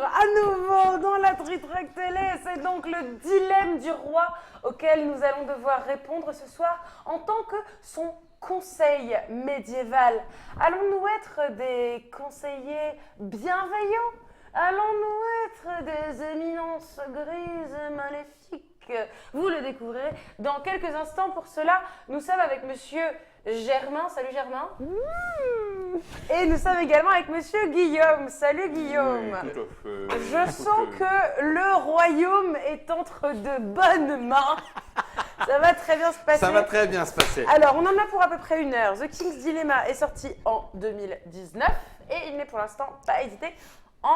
à nouveau dans la Tritrac Télé. C'est donc le dilemme du roi auquel nous allons devoir répondre ce soir en tant que son conseil médiéval. Allons-nous être des conseillers bienveillants? Allons-nous être des éminences grises maléfiques? Vous le découvrirez dans quelques instants. Pour cela, nous sommes avec monsieur Germain. Salut Germain. Et nous sommes également avec monsieur Guillaume. Salut Guillaume. Oui, tout à fait. Je sens que le royaume est entre de bonnes mains. Ça va très bien se passer. Ça va très bien se passer. Alors, on en a pour à peu près 1 heure. The King's Dilemma est sorti en 2019 et il n'est pour l'instant pas édité en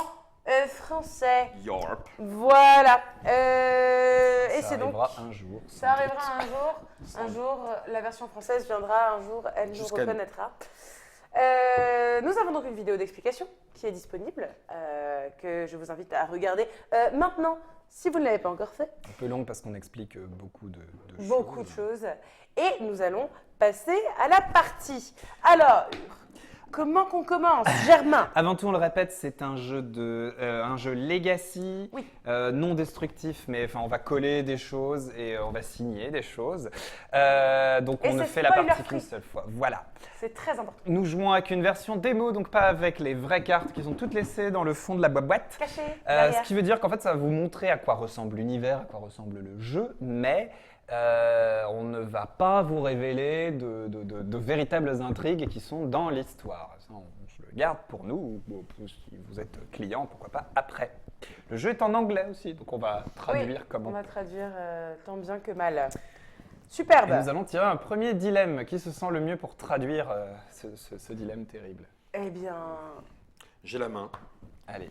français. Yorp. Voilà. Et Ça c'est donc. arrivera un jour. Ça arrivera un jour. Un jour, la version française viendra. Un jour, elle nous Jusqu'à nous. reconnaîtra. Nous avons donc une vidéo d'explication qui est disponible, que je vous invite à regarder maintenant, si vous ne l'avez pas encore fait. Un peu longue parce qu'on explique beaucoup de choses. Beaucoup de choses. Et nous allons passer à la partie. Alors, comment qu'on commence, Germain? Avant tout, on le répète, c'est un jeu legacy, Oui. non destructif, mais enfin, on va coller des choses et on va signer des choses. Donc Et on ne c'est fait la spoiler partie free. qu'une seule fois. Voilà. C'est très important. Nous jouons avec une version démo, donc pas avec les vraies cartes qui sont toutes laissées dans le fond de la boîte. Caché, Ce derrière. qui veut dire qu'en fait, ça va vous montrer à quoi ressemble l'univers, à quoi ressemble le jeu, mais on ne va pas vous révéler de véritables intrigues qui sont dans l'histoire. Ça, on se le garde pour nous, ou si vous êtes client, pourquoi pas après. Le jeu est en anglais aussi, donc on va traduire Oui, comme on on va peut. traduire tant bien que mal. Et Superbe. nous allons tirer un premier dilemme. Qui se sent le mieux pour traduire ce dilemme terrible? Eh bien, J'ai la main. Allez.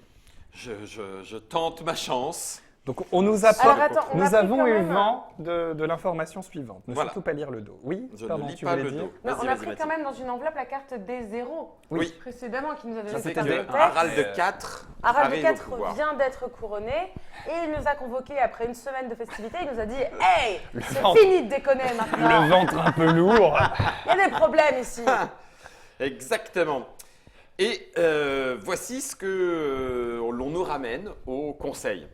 Je tente ma chance. Donc on nous a alors pas- attends, on a Nous pris avons quand eu même- vent de l'information suivante. Ne Voilà. surtout pas lire le dos. Oui, Je pardon, ne lis tu pas voulais le dire dos. non, Vas-y, on a vas-y, pris quand Mathilde. même dans une enveloppe la carte des zéros Oui. précédemment qui nous avait Ça, laissé c'est un que texte. Harald IV Harald arrive IV au pouvoir. vient d'être couronné et il nous a convoqués après une semaine de festivités. Il nous a dit « Hey, c'est ventre. fini de déconner maintenant. Le ventre un peu lourd. Il y a des problèmes ici. » Exactement. Et voici ce que l'on nous ramène au conseil.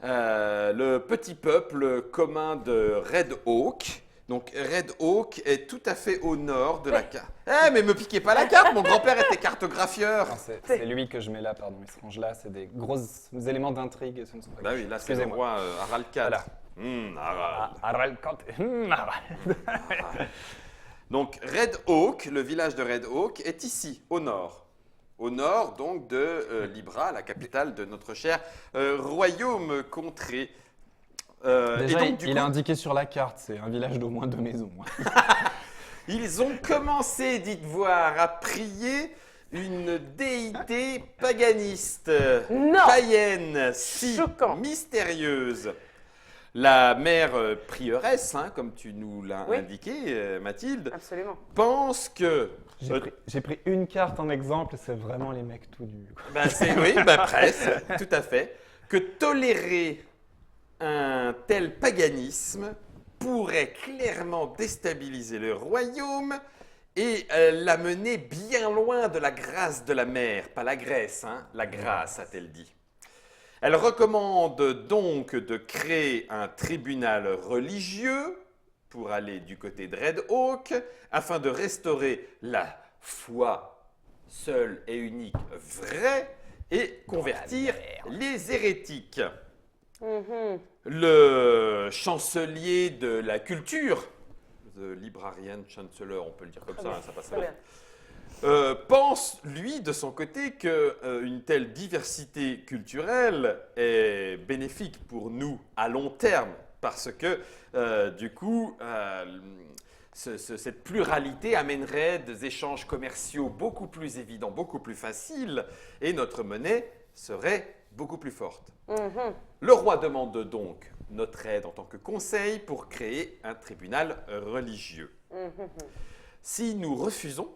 Le petit peuple commun de Red Oak. Donc Red Oak est tout à fait au nord de la carte. Eh mais me piquez pas la carte, mon grand-père était cartographieur. Non, c'est lui que je mets là, pardon. Il se range là, c'est des gros éléments d'intrigue. Et ce ne sont pas Bah oui, là c'est le Excusez-moi. roi Harald IV. Voilà. Harald. Harald Harald. Donc Red Oak, le village de Red Oak, est ici, au nord. Au nord donc de Libra, la capitale de notre cher royaume contré. Déjà, et donc, du il coup, est indiqué sur la carte, c'est un village d'au moins 2 maisons. ils ont commencé, dites voir, à prier une déité paganiste, Non. païenne, si Choquant. mystérieuse. La mère prieuresse, hein, comme tu nous l'as Oui. indiqué, Mathilde, Absolument. pense que... J'ai pris une carte en exemple, c'est vraiment les mecs tout nus. quoi. Oui, presque, tout à fait. Que tolérer un tel paganisme pourrait clairement déstabiliser le royaume et l'amener bien loin de la grâce de la mère. Pas la Grèce, hein, la grâce, a-t-elle dit. Elle recommande donc de créer un tribunal religieux pour aller du côté de Red Oak afin de restaurer la foi seule et unique vraie et convertir les hérétiques. Mhm. Le chancelier de la culture, the librarian chancellor, on peut le dire comme Très ça, bien, hein, ça passe très bien. bien. Pense, lui, de son côté, qu'une telle diversité culturelle est bénéfique pour nous à long terme, parce que, du coup, cette pluralité amènerait des échanges commerciaux beaucoup plus évidents, beaucoup plus faciles, et notre monnaie serait beaucoup plus forte. Mhm. Le roi demande donc notre aide en tant que conseil pour créer un tribunal religieux. Mhm. Si nous refusons,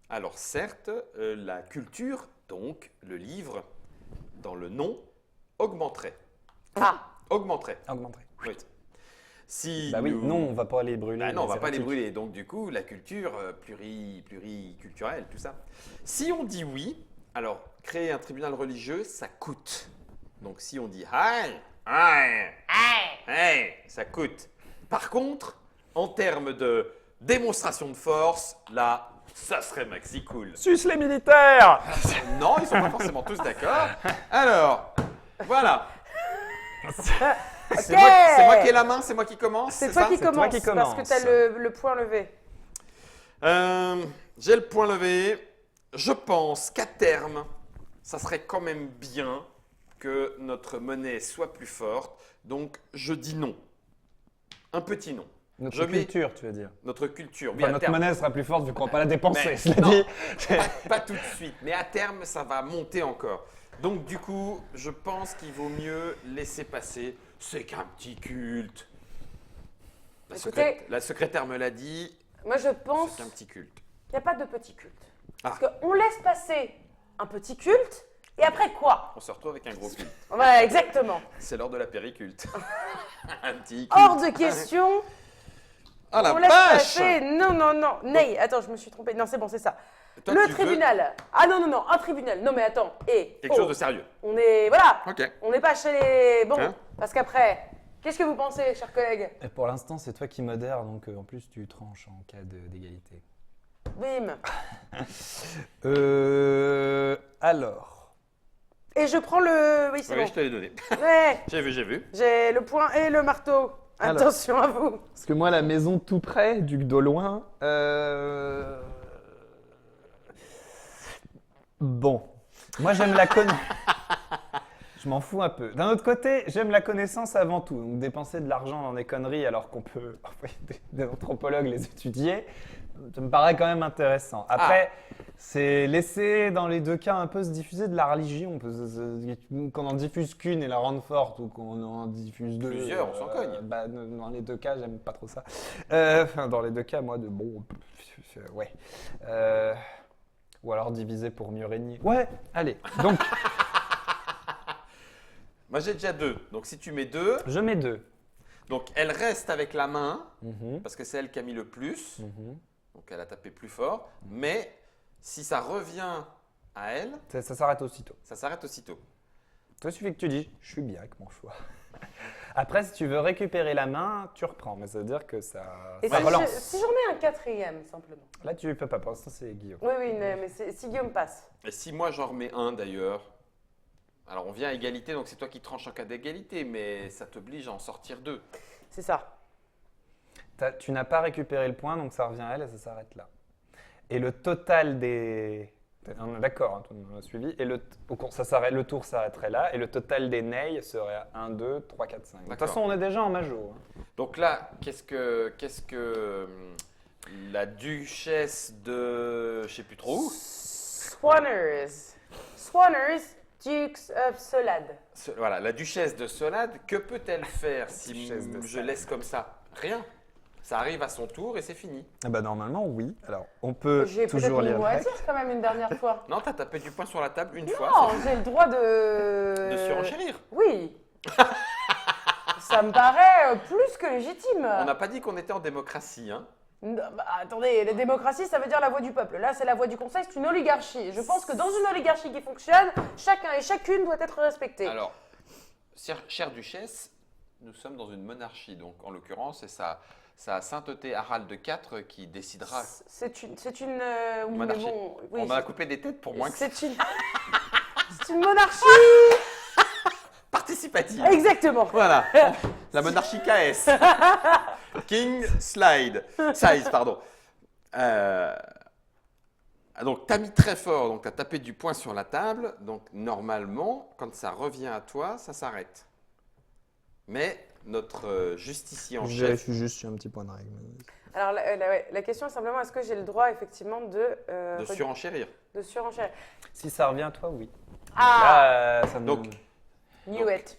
alors certes, la culture, donc le livre, dans le nom, augmenterait. Ah, Augmenterait, Augmenterait. oui. Si Bah oui, nous- non, on va pas les brûler. Bah non, on les va pas les hérétiques. brûler. Donc du coup, la culture pluriculturelle, tout ça. Si on dit oui, alors créer un tribunal religieux, ça coûte. Donc si on dit hi, hi, hey, ça coûte. Par contre, en termes de démonstration de force, là, ça serait maxi cool. Suce les militaires. Non, ils sont pas forcément tous d'accord. Alors, voilà. C'est moi qui ai la main, c'est moi qui commence. C'est toi ça qui toi commence, qui parce que commence. tu as le point levé. J'ai le point levé. Je pense qu'à terme, ça serait quand même bien que notre monnaie soit plus forte. Donc, je dis non. Un petit non. Notre Je mets culture, tu veux dire. notre culture. Oui, Enfin, à notre terme. monnaie sera plus forte vu qu'on ne va pas la dépenser, Mais cela non. dit. Pas tout de suite, mais à terme, ça va monter encore. Donc, du coup, je pense qu'il vaut mieux laisser passer. C'est qu'un petit culte. Écoutez- La secrétaire me l'a dit, Moi, je pense c'est qu'un qu'il petit culte. n'y a pas de petit culte. Ah. Parce qu'on laisse passer un petit culte, et après quoi? On se retrouve avec un gros culte. Ouais, exactement. C'est l'heure de la périculte. Un petit culte. Hors de question, Ah la on laisse vache passer. Non, non, non. Ney, attends, je me suis trompée. Non, c'est bon, c'est ça. Toi, Le tu veux tribunal. Ah non, non, non, un tribunal. Non, mais attends. quelque chose de sérieux. On est. Voilà. Ok. On n'est pas chez les. Bon, Hein parce qu'après, qu'est-ce que vous pensez, chers collègues? Et pour l'instant, c'est toi qui modère, donc en plus, tu tranches en cas d'égalité. Bim. Alors. Et je prends le. Oui, c'est Oui, bon. je te l'ai donné. Ouais, J'ai vu. j'ai le point et le marteau. Alors. Attention à vous. Parce que moi, la maison tout près, Duc d'au loin. Bon. Moi, j'aime la connaissance. Je m'en fous un peu. D'un autre côté, j'aime la connaissance avant tout. Donc, dépenser de l'argent dans des conneries alors qu'on peut envoyer des anthropologues les étudier, ça me paraît quand même intéressant. Après, c'est laisser dans les deux cas un peu se diffuser de la religion. Qu'on en diffuse qu'une et la rende forte, ou qu'on en diffuse deux. Plusieurs, on s'en cogne. Bah, dans les deux cas, j'aime pas trop ça. Enfin, dans les deux cas, moi, ouais. Ou alors diviser pour mieux régner. Ouais, allez. Donc, Moi j'ai déjà 2. Donc si tu mets 2, je mets 2. donc elle reste avec la main, Mhm, parce que c'est elle qui a mis le plus. mhm. Donc elle a tapé plus fort. Mais si ça revient à elle, Ça s'arrête aussitôt. ça s'arrête aussitôt. Toi, il suffit que tu dis, je suis bien avec mon choix. Après, si tu veux récupérer la main, tu reprends. Mais ça veut dire que ça Et relance. si j'en mets un quatrième, simplement. Là, tu peux pas. Pour l'instant, c'est Guillaume. Oui, oui, mais si Guillaume passe. Et si moi j'en remets un d'ailleurs, alors on vient à égalité, donc c'est toi qui tranches en cas d'égalité, mais ça t'oblige à en sortir 2. C'est ça. Tu n'as pas récupéré le point, donc ça revient à elle et ça s'arrête là. Et le total des... On est d'accord, hein, tout le monde a suivi. Et le tour s'arrêterait là. Et le total des nays serait à 1, 2, 3, 4, 5. De toute D'accord. façon, on est déjà en majo. hein. Donc là, qu'est-ce que la duchesse de je sais plus trop où, Swanners. Swanners, Dukes of Solade. voilà, la duchesse de Solade, que peut-elle faire si Duchesse de je Solade. laisse comme ça? Rien. Ça arrive à son tour et c'est fini. Ah bah normalement, oui. Alors, on peut J'ai peut-être toujours mon lire mot le à texte. dire quand même une dernière fois. Non, t'as tapé du poing sur la table une fois. Non, j'ai le droit de... De surenchérir. Oui. Ça me paraît plus que légitime. On n'a pas dit qu'on était en démocratie, hein. Non, bah, attendez, la démocratie, ça veut dire la voix du peuple. Là, c'est la voix du conseil, c'est une oligarchie. Je pense que dans une oligarchie qui fonctionne, chacun et chacune doit être respecté. Alors, chère duchesse, nous sommes dans une monarchie, donc en l'occurrence, c'est sa sainteté Harald IV qui décidera. C'est une oui, mais Monarchie. bon, oui, On a coupé des têtes pour moins que c'est une... c'est une monarchie. participative. Exactement. Voilà, la monarchie KS. King Size, pardon. Donc, tu as mis très fort, donc tu as tapé du poing sur la table. Donc, normalement, quand ça revient à toi, ça s'arrête. Mais notre justicier en Je chef, suis juste sur un petit point de règle. Alors, la question est simplement, est-ce que j'ai le droit, effectivement, de surenchérir. de surenchérir? Si ça revient à toi, oui. Ah, Là, ça me- Donc, knew it.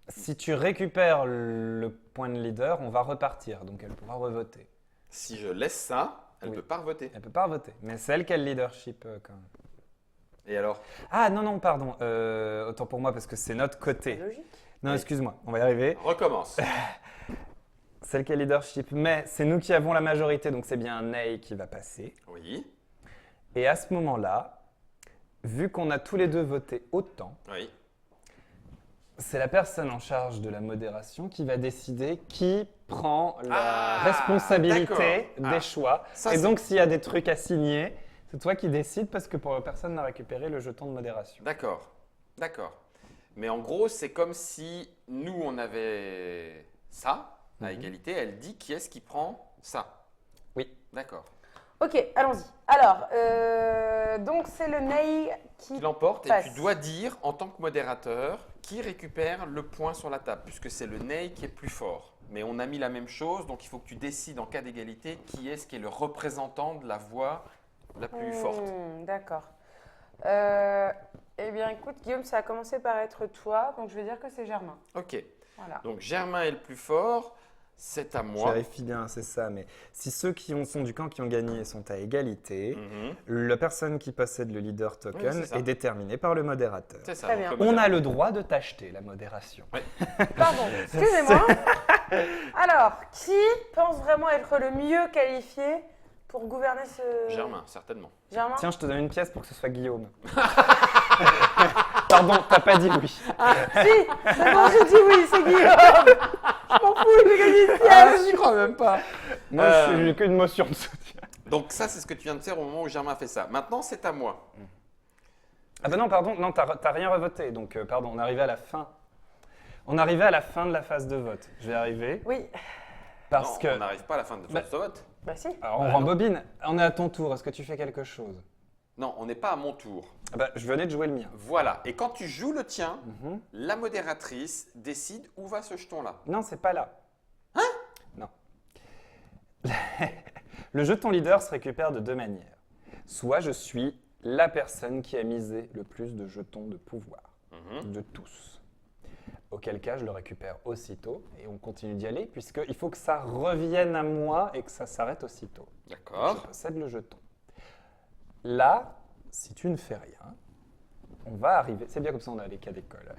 si tu récupères le point de leader, on va repartir. Donc, elle pourra revoter. si je laisse ça, elle ne Oui. peut pas revoter. Elle peut pas revoter. Mais c'est elle qui a le leadership quand même. Et alors? Ah non, non, pardon. Autant pour moi parce que c'est notre C'est côté. logique. Non, excuse-moi, on va y arriver. Recommence. Celle qui a le leadership, mais c'est nous qui avons la majorité, donc c'est bien un nay qui va passer. Oui, Et à ce moment-là, vu qu'on a tous les deux voté autant, oui. C'est la personne en charge de la modération qui va décider qui prend la responsabilité d'accord. des choix. Ça, Et c'est- donc, s'il y a des trucs à signer, c'est toi qui décides parce que personne n'a récupéré le jeton de modération. D'accord, d'accord. Mais en gros, c'est comme si nous, on avait ça, à égalité. Elle dit qui est-ce qui prend ça. Oui. D'accord. Ok, allons-y. Alors, donc c'est le Ney qui Tu l'emportes et passe. tu dois dire, en tant que modérateur, qui récupère le point sur la table, puisque c'est le ney qui est plus fort. Mais on a mis la même chose, donc il faut que tu décides en cas d'égalité qui est le représentant de la voix la plus forte. D'accord. Eh bien, écoute, Guillaume, ça a commencé par être toi, donc je vais dire que c'est Germain. Ok. Voilà. Donc Germain est le plus fort, c'est à Je moi. vérifie bien, c'est ça. Mais si ceux qui sont du camp qui ont gagné sont à égalité, Mhm. la personne qui possède le leader Oui, token c'est ça. est déterminée par le modérateur. C'est ça. Très donc bien. le On a modérateur. le droit de t'acheter la modération. Pardon, excusez-moi. Alors, qui pense vraiment être le mieux qualifié pour gouverner ce... Germain, certainement. Germain Tiens, je te donne une pièce pour que ce soit Guillaume. Pardon, t'as pas dit oui. Si, c'est bon, j'ai dit oui, c'est Guillaume. Je m'en fous, j'ai gagné une pièce. j'y crois même pas. Moi, j'ai qu'une motion de soutien. Donc ça, c'est ce que tu viens de faire au moment où Germain a fait ça. Maintenant, c'est à moi. Ah bah non, pardon, non, t'as rien revoté. Donc, pardon, on arrivait à la fin. On arrivait à la fin de la phase de vote. Je vais arriver Oui, parce Non, que... on n'arrive pas à la fin de Bah- notre vote. bah si. Alors, on rembobine. On est à ton tour. Est-ce que tu fais quelque chose? Non, on n'est pas à mon tour. Ah bah, je venais de jouer le mien. Voilà. Et quand tu joues le tien, Mhm. la modératrice décide où va ce jeton-là. Non, c'est pas là. Hein? Non. Le jeton leader se récupère de deux manières. Soit je suis la personne qui a misé le plus de jetons de pouvoir, de tous. Auquel cas, je le récupère aussitôt et on continue d'y aller puisqu'il faut que ça revienne à moi et que ça s'arrête aussitôt. Je D'accord. possède le jeton. Là, si tu ne fais rien, on va arriver, c'est bien comme ça on a les cas d'école.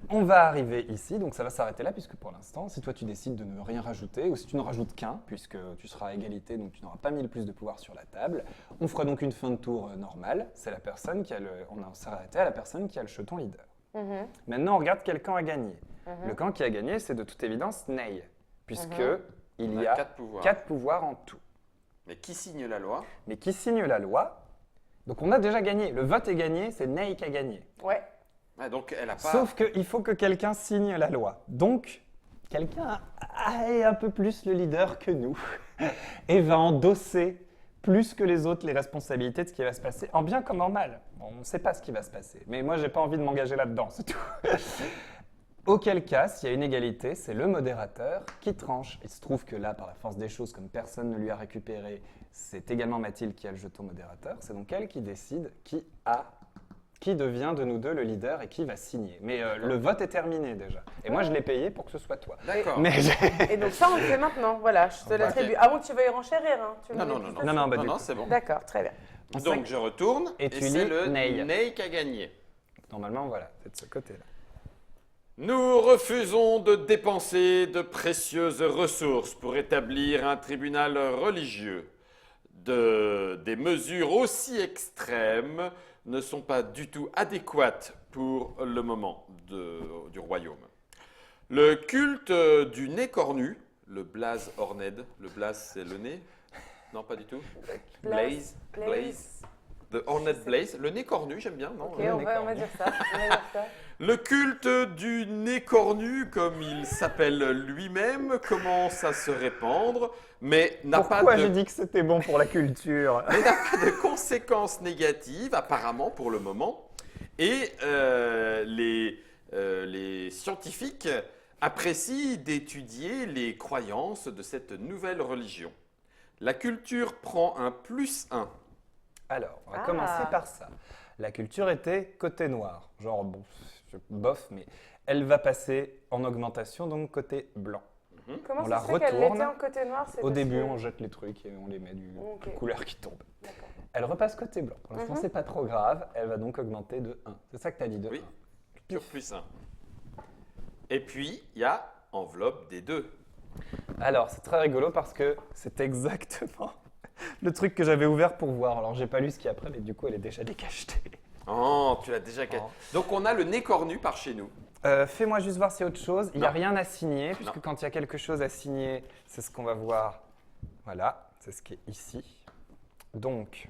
On va arriver ici, donc ça va s'arrêter là puisque pour l'instant, si toi tu décides de ne rien rajouter ou si tu ne rajoutes qu'un, puisque tu seras à égalité, donc tu n'auras pas mis le plus de pouvoir sur la table, on fera donc une fin de tour normale. C'est la personne qui a on s'est arrêté à la personne qui a le jeton leader. Mhm. Maintenant, on regarde quel camp a gagné. Mhm. Le camp qui a gagné, c'est de toute évidence Ney, puisque il On y a a 4 pouvoirs. 4 pouvoirs en tout. Mais qui signe la loi? Mais qui signe la loi. Donc on a déjà gagné. Le vote est gagné, c'est Ney qui a gagné. Ouais. Ouais, donc elle a pas. Sauf qu'il faut que quelqu'un signe la loi. Donc, quelqu'un est un peu plus le leader que nous et va endosser plus que les autres les responsabilités de ce qui va se passer, en bien comme en mal. Bon, on ne sait pas ce qui va se passer, mais moi, j'ai pas envie de m'engager là-dedans, c'est tout. Auquel cas, s'il y a une égalité, c'est le modérateur qui tranche. Il se trouve que là, par la force des choses, comme personne ne lui a récupéré, c'est également Mathilde qui a le jeton modérateur. C'est donc elle qui décide qui devient de nous deux le leader et qui va signer. Mais le vote est terminé déjà. Et moi, je l'ai payé pour que ce soit toi. D'accord. Mais Et donc ça, on le fait maintenant. Voilà, je te l'attribue. Avant que tu veuilles renchérir. Hein. Tu Non, veux non, mettre non, plus non. Non, non, bah, non, du non, coup. c'est bon. D'accord, très bien. Donc je retourne Et tu c'est lis le Ney. Ney qui a gagné. Normalement, voilà, c'est de ce côté-là. Nous refusons de dépenser de précieuses ressources pour établir un tribunal religieux. Des mesures aussi extrêmes ne sont pas du tout adéquates pour le moment du royaume. Le culte du nez cornu, le blaze Horned, le blaze c'est le nez? Non, pas du tout. Blaze. The Horned Blaze, le nez cornu, j'aime bien, non? Ok, Le on nez va cornu. dire ça. On va dire ça. Le culte du nez cornu, comme il s'appelle lui-même, commence à se répandre, mais n'a pas Pourquoi j'ai de dit que c'était bon pour la culture? mais n'a pas de conséquences négatives, apparemment, pour le moment. Et les scientifiques apprécient d'étudier les croyances de cette nouvelle religion. La culture prend un +1. Alors, on va Ah. commencer par ça. La culture était côté noir. Genre, bon, bof, mais elle va passer en augmentation, donc côté blanc. Comment On ça la se fait qu'elle retourne. était en côté noir? C'est Au parce début, que- on jette les trucs et on les met du Ok. couleur qui tombe. D'accord. Elle repasse côté blanc. Pour l'instant, Mhm. c'est pas trop grave. Elle va donc augmenter de 1. C'est ça que tu as dit, de Oui, 1. culture +1. Et puis, il y a enveloppe des 2. Alors, c'est très rigolo parce que c'est exactement le truc que j'avais ouvert pour voir. Alors, j'ai pas lu ce qu'il y a après, mais du coup, elle est déjà décachetée. Oh, tu l'as déjà... Oh. Donc, on a le nez cornu par chez nous. Fais-moi juste voir s'il y a autre chose. Il n'y a Non. rien à signer, puisque Non. quand il y a quelque chose à signer, c'est ce qu'on va voir. Voilà, c'est ce qui est ici. Donc,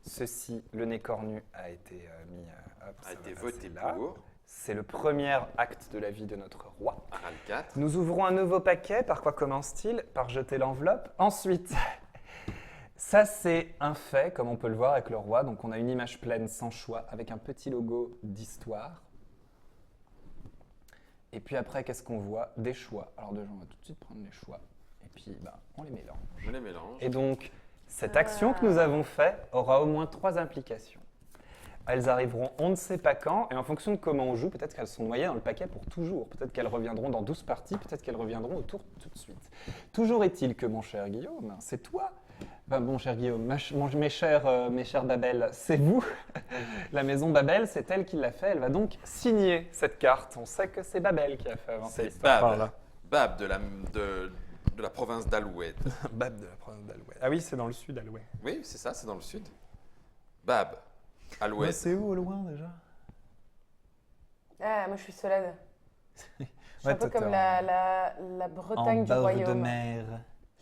ceci, le nez cornu, a été mis. Hop, A ça été va voté passer là. pour. C'est le premier acte de la vie de notre roi. Aral 4. Nous ouvrons un nouveau paquet. Par quoi commence-t-il? Par jeter l'enveloppe. Ensuite, ça c'est un fait, comme on peut le voir avec le roi. Donc on a une image pleine sans choix, avec un petit logo d'histoire. Et puis après, qu'est-ce qu'on voit? Des choix. Alors déjà, on va tout de suite prendre les choix. Et puis, on les mélange. Je les mélange. Et donc, cette action que nous avons faite aura au moins 3 implications. Elles arriveront on ne sait pas quand, et en fonction de comment on joue, peut-être qu'elles sont noyées dans le paquet pour toujours. Peut-être qu'elles reviendront dans 12 parties, peut-être qu'elles reviendront autour tout de suite. Toujours est-il que, mon cher Guillaume, c'est toi. Enfin, mon cher Guillaume, mes chers Babel, c'est vous. La maison Babel, c'est elle qui l'a fait. Elle va donc signer cette carte. On sait que c'est Babel qui a fait avancer C'est l'histoire par Bab. là. Bab de la province d'Aloued. Bab de la province d'Alouet. Ah oui, c'est dans le sud, Alouet. Oui, c'est ça, c'est dans le sud. Bab. Aloued. C'est où au loin déjà? Ah, moi je suis Solade. Je suis Ouais, un peu toi, comme t'es la Bretagne du royaume. mer.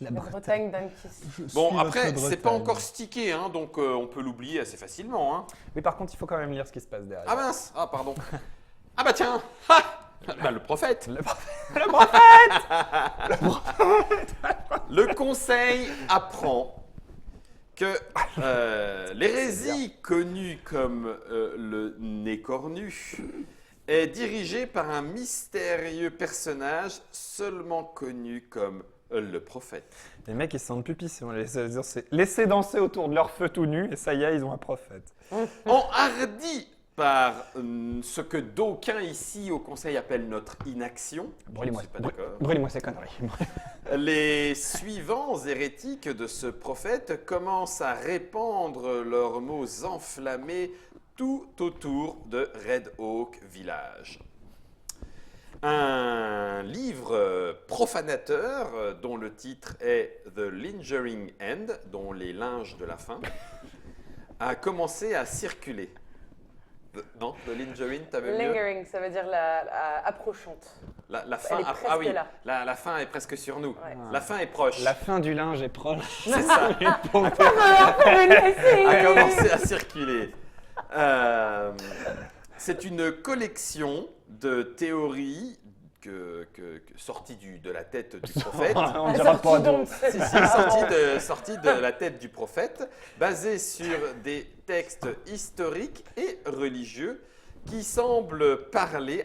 La Bretagne d'Annecy. Bon, après, c'est pas encore stické, hein, donc on peut l'oublier assez facilement. Hein. Oui, par contre, il faut quand même lire ce qui se passe derrière. Ah mince. Ah, pardon. Ah bah tiens. Ah bah, le prophète. Le conseil apprend que l'hérésie connue comme le nez cornu est dirigée par un mystérieux personnage seulement connu comme le prophète. Les mecs, ils se sentent pupis si on les laisser danser autour de leur feu tout nu, et ça y est, ils ont un prophète. Enhardi par ce que d'aucuns ici au conseil appellent notre inaction, Brûlez-moi je ne suis pas d'accord. brûlez-moi ces conneries. Les suivants hérétiques de ce prophète commencent à répandre leurs mots enflammés tout autour de Red Oak Village. Un livre profanateur dont le titre est The Lingering End, dont les linges de la fin, a commencé à circuler. Non, The Lingering, t'avais mieux? Lingering, ça veut dire la approchante. La fin, Elle est presque ah oui, là. la fin est presque sur nous. Ouais. La fin est proche. La fin du linge est proche. C'est ça. A commencé à circuler. C'est une collection de théories sorties de la tête du prophète. On dira pas de... Sorties de la tête du prophète, basées sur des textes historiques et religieux qui semblent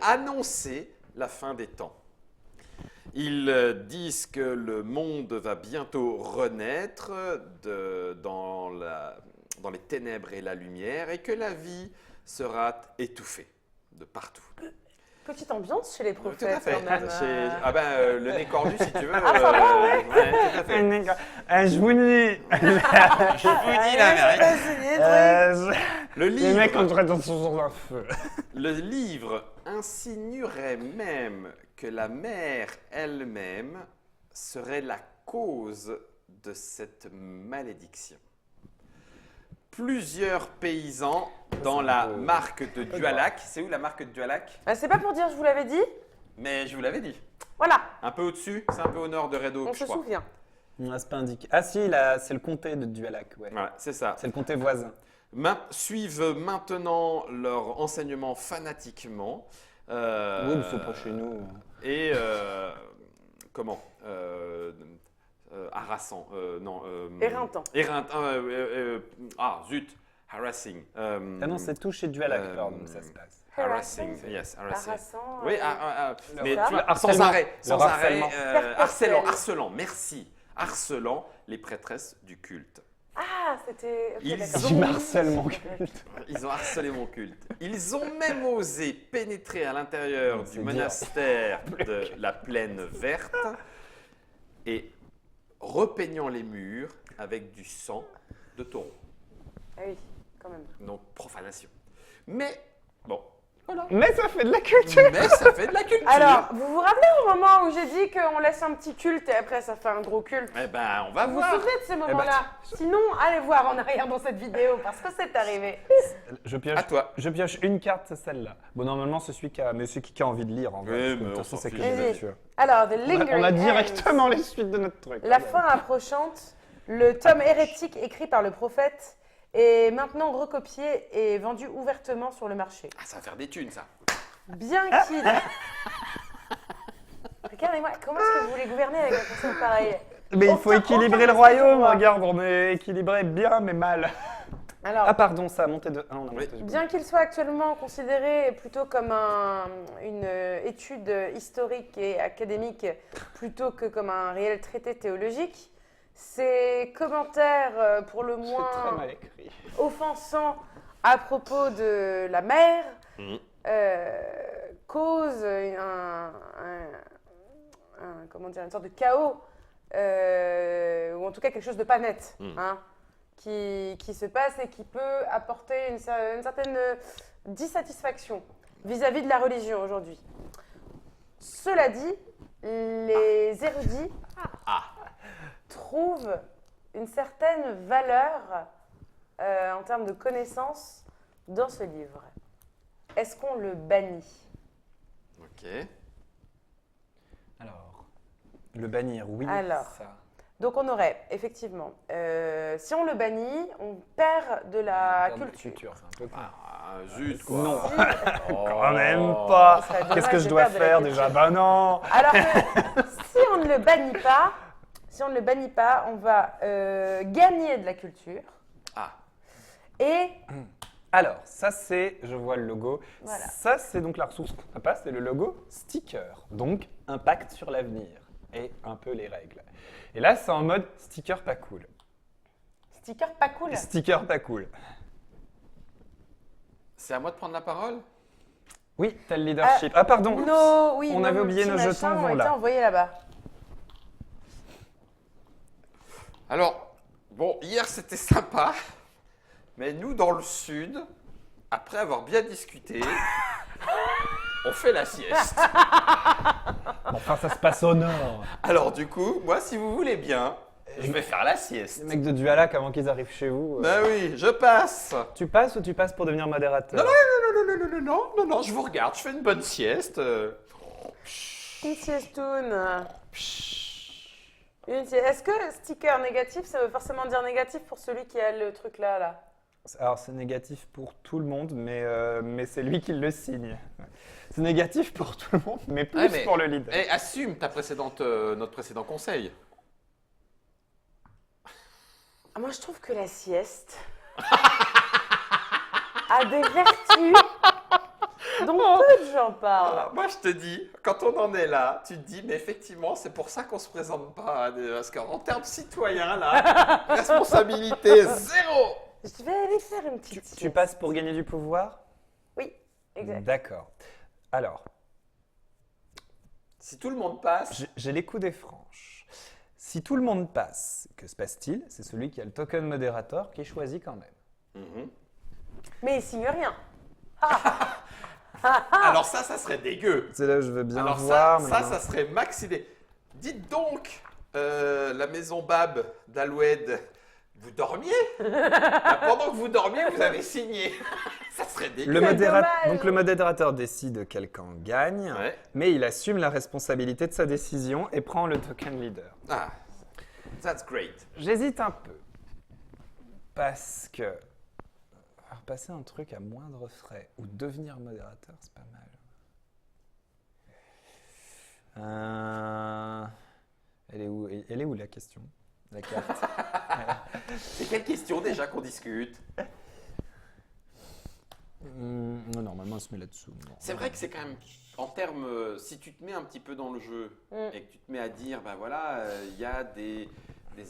annoncer la fin des temps. Ils disent que le monde va bientôt renaître dans les ténèbres et la lumière et que la vie sera étouffée de partout. Petite ambiance chez les Tout à prophètes fait. quand même. Le nez cornu si tu veux. Ah, ça va, ouais. Tout à fait. Je vous dis... Je vous dis la vérité. Les mecs entrent dans un feu. Le livre insinuerait même que la mer elle-même serait la cause de cette malédiction. Plusieurs paysans dans la marque de Dualac. C'est où la marque de Dualac? C'est pas pour dire je vous l'avais dit. Mais je vous l'avais dit. Voilà, Un peu au-dessus, c'est un peu au nord de Red Oak, on je se crois. souvient. C'est pas indiqué. Ah si, c'est le comté de Dualac, ouais. Voilà, c'est ça. C'est le comté voisin. Suivent maintenant leur enseignement fanatiquement. Oui, mais c'est pas chez nous. Et harassant. Éreintant. Zut. Harassing. Ah non, c'est tout chez Dualac, pardon, ça se passe. Harassing. Yes, harassing. Harassant. Oui, mais ça. tu vois, sans Harcèlement. arrêt. Le Sans arrêt. harcèlement. Harcelant, merci. Harcelant les prêtresses du culte. Ah, c'était. Ok, Ils d'accord. Du harcèlement culte. Ils ont harcelé mon culte. Ils ont même osé pénétrer à l'intérieur C'est du dur. monastère de la Plaine Verte et repeignant les murs avec du sang de taureau. Ah oui, quand même. Donc profanation. Mais bon, Voilà. Mais ça fait de la culture. Mais ça fait de la culture. Alors, vous vous rappelez au moment où j'ai dit qu'on laisse un petit culte et après ça fait un gros culte? Eh ben, on va Vous vous voir. souvenez de ce moment-là? Sinon, allez voir en arrière dans cette vidéo parce que c'est arrivé. Je pioche, À toi. je pioche une carte, c'est celle-là. Bon, normalement, c'est celui qui a envie de lire, en vrai. Oui, parce que mais de toute on façon, s'en c'est que fiche. des Vas-y. lectures. Alors, The On Lingering a Ends. directement les suites de notre truc. La fin approchante, le tome hérétique écrit par le prophète est maintenant recopié et vendu ouvertement sur le marché. Ah, ça va faire des thunes, ça. Bien qu'il... Regardez-moi, comment est-ce que vous voulez gouverner avec un concept pareil? Mais il faut Aucun- équilibrer aucun le royaume, respect pour moi. regarde, on est équilibré bien, mais mal. Alors, Ah, pardon, ça a monté de 1, on a monté de bien qu'il soit actuellement considéré plutôt comme une étude historique et académique plutôt que comme un réel traité théologique, ses commentaires pour le C'est très moins mal écrit. offensants à propos de la mer Mhm. causent comment dire, une sorte de chaos, ou en tout cas quelque chose de pas net, hein, qui se passe et qui peut apporter une certaine dissatisfaction vis-à-vis de la religion aujourd'hui. Cela dit, les érudits trouvent une certaine valeur en termes de connaissances dans ce livre. Est-ce qu'on le bannit? Ok. Alors, le bannir, oui. Alors. Ça. Donc on aurait, effectivement, si on le bannit, on perd de la Perdre de culture. c'est un peu con. Ah, zut, quoi. Non. Si- Quand même Oh. pas. Ce serait Qu'est-ce dommage que de je dois perdre de la faire culture. déjà? Bah non. Alors que si on ne le bannit pas, on va gagner de la culture Ah, et Alors, ça c'est, je vois le logo. Voilà. Ça c'est donc la ressource qu'on n'a pas, c'est le logo sticker. Donc, impact sur l'avenir et un peu les règles. Et là, c'est en mode sticker pas cool. sticker pas cool. Sticker pas cool. c'est à moi de prendre la parole? Oui, t'as le leadership. Ah pardon. On avait oublié nos petits jetons machins vont ont été là. envoyés là-bas. Alors, bon, hier c'était sympa, mais nous dans le sud, après avoir bien discuté, on fait la sieste. Enfin, ça se passe au nord. Alors du coup, moi si vous voulez bien, je vais faire la sieste. Les mecs de Dualac, avant qu'ils arrivent chez vous. Bah oui, je passe. Tu passes ou tu passes pour devenir modérateur? Non, je vous regarde, je fais une bonne sieste. Une siestoune. Est-ce que sticker négatif, ça veut forcément dire négatif pour celui qui a le truc là? Alors, c'est négatif pour tout le monde, mais c'est lui qui le signe. C'est négatif pour tout le monde, mais plus Ouais, mais- pour le leader. Et assume notre précédent conseil. Ah, moi, je trouve que la sieste a des vertus dont peu de gens parlent. Moi je te dis, quand on en est là, tu te dis, mais effectivement, c'est pour ça qu'on se présente pas. Parce qu'en termes citoyens, là, responsabilité zéro. Je vais aller faire une petite sieste. Tu passes pour gagner du pouvoir? Oui, exact. D'accord. Alors, Si tout le monde passe, j'ai les coups des franches. Si tout le monde passe, que se passe-t-il? C'est celui qui a le token modérateur qui choisit quand même. Mhm. Mais il signe rien. Alors ça serait dégueu. C'est là où je veux bien Alors voir. ça serait max idée. Dites donc, la maison Bab d'Aloued, vous dormiez? Pendant que vous dormiez, vous avez signé. Ça serait dégueu. Le C'est modérateur, dommage. donc le modérateur décide quel camp gagne, Ouais. mais il assume la responsabilité de sa décision et prend le token leader. Ah, that's great. J'hésite un peu. Parce que alors, passer un truc à moindre frais ou devenir modérateur, c'est pas mal. Elle est où la question? La carte. C'est quelle question déjà qu'on discute? Non, normalement, elle se met là-dessous. Non. C'est vrai que c'est quand même, en termes, si tu te mets un petit peu dans le jeu et que tu te mets à dire, ben voilà, il y a des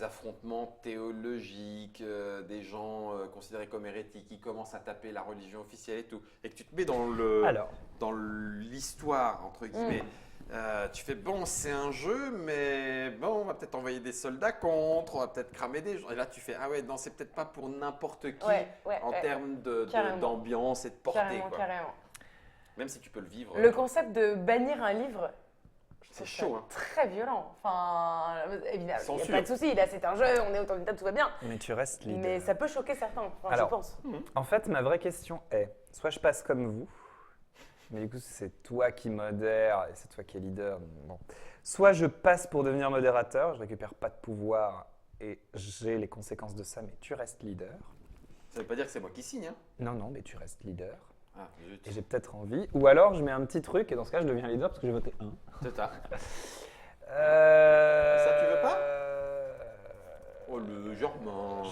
affrontements théologiques, des gens considérés comme hérétiques qui commencent à taper la religion officielle et tout, et que tu te mets Alors, dans l'histoire, entre guillemets, tu fais, bon, c'est un jeu, mais bon, on va peut-être envoyer des soldats contre, on va peut-être cramer des gens. Et là, tu fais, ah ouais, non, c'est peut-être pas pour n'importe qui Ouais, en termes Carrément. d'ambiance et de portée. Carrément, quoi. carrément. Même si tu peux le vivre. Le concept de bannir un livre, je C'est trouve chaud, ça hein. très violent. Enfin, évidemment, il n'y a Censure. pas de souci. Là, c'est un jeu, on est autour d'une table, tout va bien. Mais tu restes leader. Mais ça peut choquer certains, enfin, Alors, je pense. En fait, ma vraie question est, soit je passe comme vous, mais du coup c'est toi qui modère et c'est toi qui es leader. Bon. Soit je passe pour devenir modérateur, je récupère pas de pouvoir et j'ai les conséquences de ça, mais tu restes leader. Ça veut pas dire que c'est moi qui signe, hein. Non, non, mais tu restes leader. Ah, zut. Et j'ai peut-être envie. Ou alors je mets un petit truc et dans ce cas je deviens leader parce que j'ai voté 1. C'est ça. Ça tu veux pas Oh, le Germain.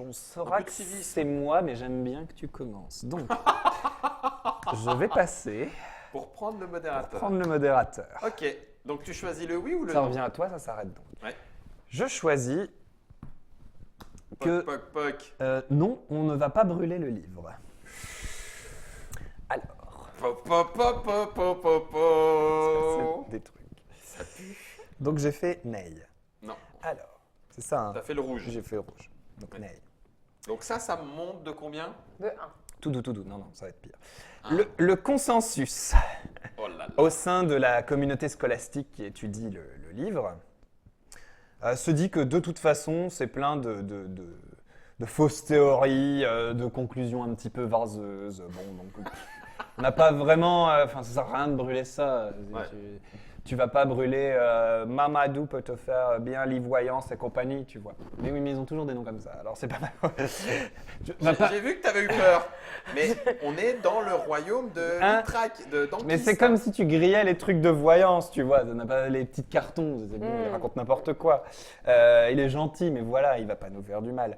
On Un saura peu de que civisme. c'est moi, mais j'aime bien que tu commences. Donc, je vais passer Pour prendre le pour modérateur. prendre le modérateur. Ok. Donc tu choisis le oui ou le Ça non? revient à toi, ça s'arrête donc. Ouais. Je choisis que Poc, poc, poc. non, on ne va pas brûler le livre. Alors, Pop, pop, pop, pop, pop, pop, pop. c'est des trucs. Ça pue. Donc j'ai fait nay. Non. Alors, c'est ça, hein. T'as fait le rouge. J'ai fait rouge. Donc Ouais. nay. Donc ça monte de combien? De 1. Tout doux. Non, non, ça va être pire. Ah. Le consensus Oh là là. au sein de la communauté scolastique qui étudie le livre se dit que de toute façon, c'est plein de fausses théories, de conclusions un petit peu vaseuses. Bon, donc on n'a pas vraiment. Enfin, ça sert à rien de brûler ça. Ouais. Tu vas pas brûler Mamadou peut te faire bien l'ivoyance et compagnie, tu vois. Mais oui, mais ils ont toujours des noms comme ça. Alors c'est pas mal. J'ai vu que t'avais eu peur. Mais on est dans le royaume de Hein Ytrac, de d'Anquis. Mais c'est comme si tu grillais les trucs de voyance, tu vois. Ça n'a pas les petits cartons, c'est bon, il Mm. raconte n'importe quoi. Il est gentil, mais voilà, il va pas nous faire du mal.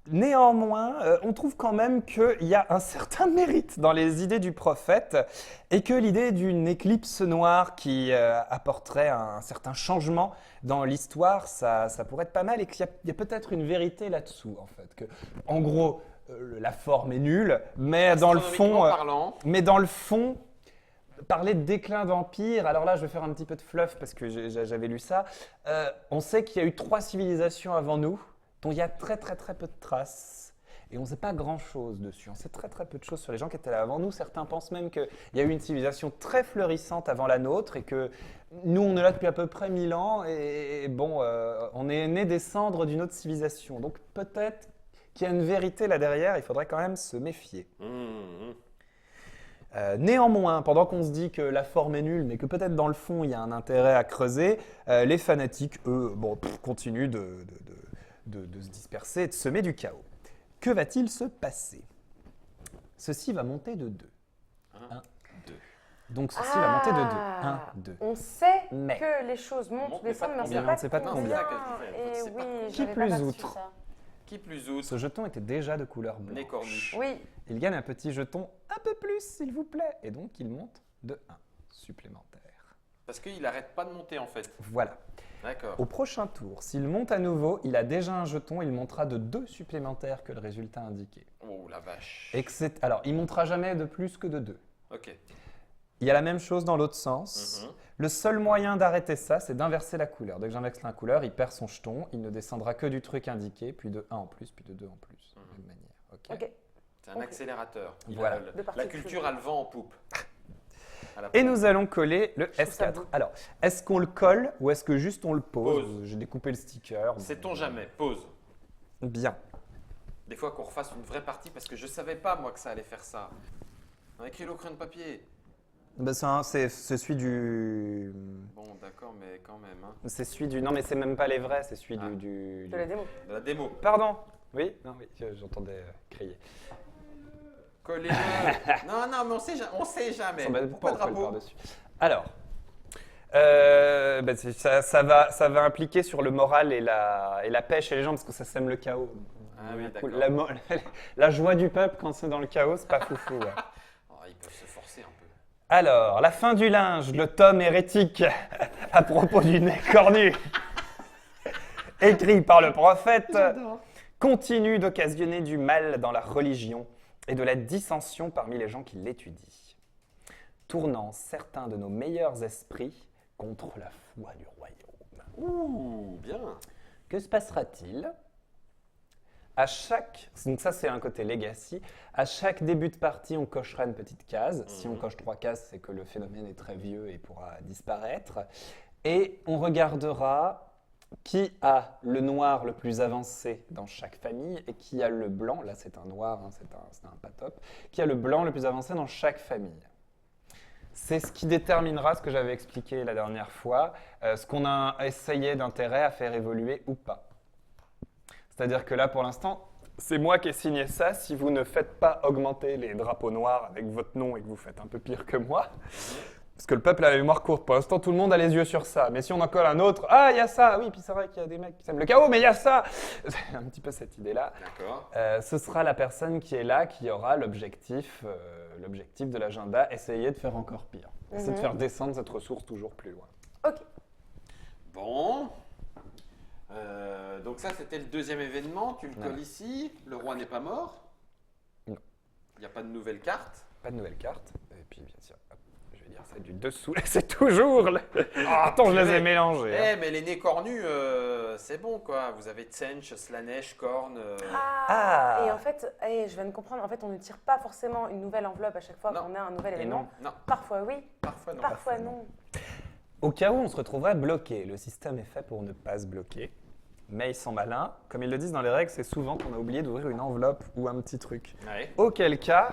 Néanmoins, on trouve quand même qu'il y a un certain mérite dans les idées du prophète et que l'idée d'une éclipse noire qui apporterait un certain changement dans l'histoire, ça pourrait être pas mal et qu'il y a peut-être une vérité là-dessous, en fait. Que, en gros, la forme est nulle, mais dans le fond, parler de déclin d'empire, alors là je vais faire un petit peu de fluff parce que j'avais lu ça, on sait qu'il y a eu 3 civilisations avant nous, dont il y a très peu de traces, et on ne sait pas grand-chose dessus, on sait très peu de choses sur les gens qui étaient là avant nous, certains pensent même qu'il y a eu une civilisation très florissante avant la nôtre, et que nous on est là depuis à peu près 1000 ans, et bon, on est né des cendres d'une autre civilisation, donc peut-être qu'il y a une vérité là derrière, il faudrait quand même se méfier. Néanmoins, pendant qu'on se dit que la forme est nulle, mais que peut-être dans le fond il y a un intérêt à creuser, les fanatiques, eux, continuent de se disperser et de semer du chaos. Que va-t-il se passer? Ceci va monter de 2. 1, 2. Donc ceci va monter de 2. 1, 2. On sait Mais. que les choses montent, Montent, mais descendent, pas mais de on combien. sait pas de On sait pas de combien. combien. Et C'est pas oui, combien. Qui j'avais plus pas perçu outre ça. Qui plus outre? Ce jeton était déjà de couleur blanche. Nez cornu. Oui, Il gagne un petit jeton un peu plus, s'il vous plaît. Et donc il monte de 1 supplémentaire. Parce qu'il n'arrête pas de monter en fait. Voilà. D'accord. Au prochain tour, s'il monte à nouveau, il a déjà un jeton, il montera de 2 supplémentaires que le résultat indiqué. Oh la vache. Alors, il montera jamais de plus que de 2. Ok. Il y a la même chose dans l'autre sens. Mhm. Le seul moyen d'arrêter ça, c'est d'inverser la couleur. Dès que j'inverse la couleur, il perd son jeton, il ne descendra que du truc indiqué, puis de 1 en plus, puis de 2 en plus. De même manière. Ok. ok. C'est un Ok. accélérateur. Il Voilà. a De la particules. culture a le vent en poupe. À la Et pompe. nous allons coller le trouve ça S4. beau. Alors, est-ce qu'on le colle ou est-ce que juste on le pose? Pose. J'ai découpé le sticker. Sait-on jamais. Pause. Bien. Des fois qu'on refasse une vraie partie parce que je savais pas moi que ça allait faire ça. On a écrit au crayon de papier. Bah, c'est celui du. Bon d'accord mais quand même. Hein. C'est celui du. Non, mais c'est même pas les vrais, c'est celui Ah. du. De la démo. De la démo. Pardon. Oui. Non, oui. J'entendais crier. Collez-le. non mais on sait jamais. Bah, Pourquoi pourquoi on colle drapeau? par-dessus? Alors, ça va impliquer sur le moral et la pêche chez les gens parce que ça sème le chaos. Ah oui, Cool. d'accord. La joie du peuple quand c'est dans le chaos, c'est pas foufou. Ouais. Oh, ils peuvent se forcer un peu. Alors, la fin du linge, le tome hérétique à propos du nez cornu, écrit par le prophète, continue d'occasionner du mal dans la religion et de la dissension parmi les gens qui l'étudient, tournant certains de nos meilleurs esprits contre la foi du royaume. Ouh, bien. Que se passera-t-il Donc ça c'est un côté legacy, à chaque début de partie on cochera une petite case. Si on coche 3 cases, c'est que le phénomène est très vieux et pourra disparaître. Et on regardera qui a le noir le plus avancé dans chaque famille et qui a le blanc, là c'est un noir, hein, c'est un pas top, qui a le blanc le plus avancé dans chaque famille. C'est ce qui déterminera ce que j'avais expliqué la dernière fois, ce qu'on a essayé d'intérêt à faire évoluer ou pas. C'est-à-dire que là, pour l'instant, c'est moi qui ai signé ça. Si vous ne faites pas augmenter les drapeaux noirs avec votre nom et que vous faites un peu pire que moi, parce que le peuple a la mémoire courte. Pour l'instant, tout le monde a les yeux sur ça. Mais si on en colle un autre, ah, il y a ça. Oui, puis c'est vrai qu'il y a des mecs qui aiment le chaos, mais il y a ça. C'est un petit peu cette idée-là. D'accord. Ce sera la personne qui est là qui aura l'objectif de l'agenda, essayer de faire encore pire. Essayer de faire descendre cette ressource toujours plus loin. Ok. Bon. Donc ça, c'était le deuxième événement. Tu le colles ici. Le roi n'est pas mort. Non. Il n'y a pas de nouvelle carte. Pas de nouvelle carte. Et puis, bien sûr, hop, je vais dire ça du dessous. C'est toujours... attends, je les ai mélangés. Eh, mais les nez cornus, c'est bon, quoi. Vous avez Tsench, Slanesh, Korn. Ah. Et en fait, je viens de comprendre, en fait, on ne tire pas forcément une nouvelle enveloppe à chaque fois Non. qu'on a un nouvel Et événement. Non. Parfois oui, Parfois, non. parfois non. Au cas où on se retrouverait bloqué, le système est fait pour ne pas se bloquer. Mais ils sont malins. Comme ils le disent dans les règles, c'est souvent qu'on a oublié d'ouvrir une enveloppe ou un petit truc. Ouais. Auquel cas,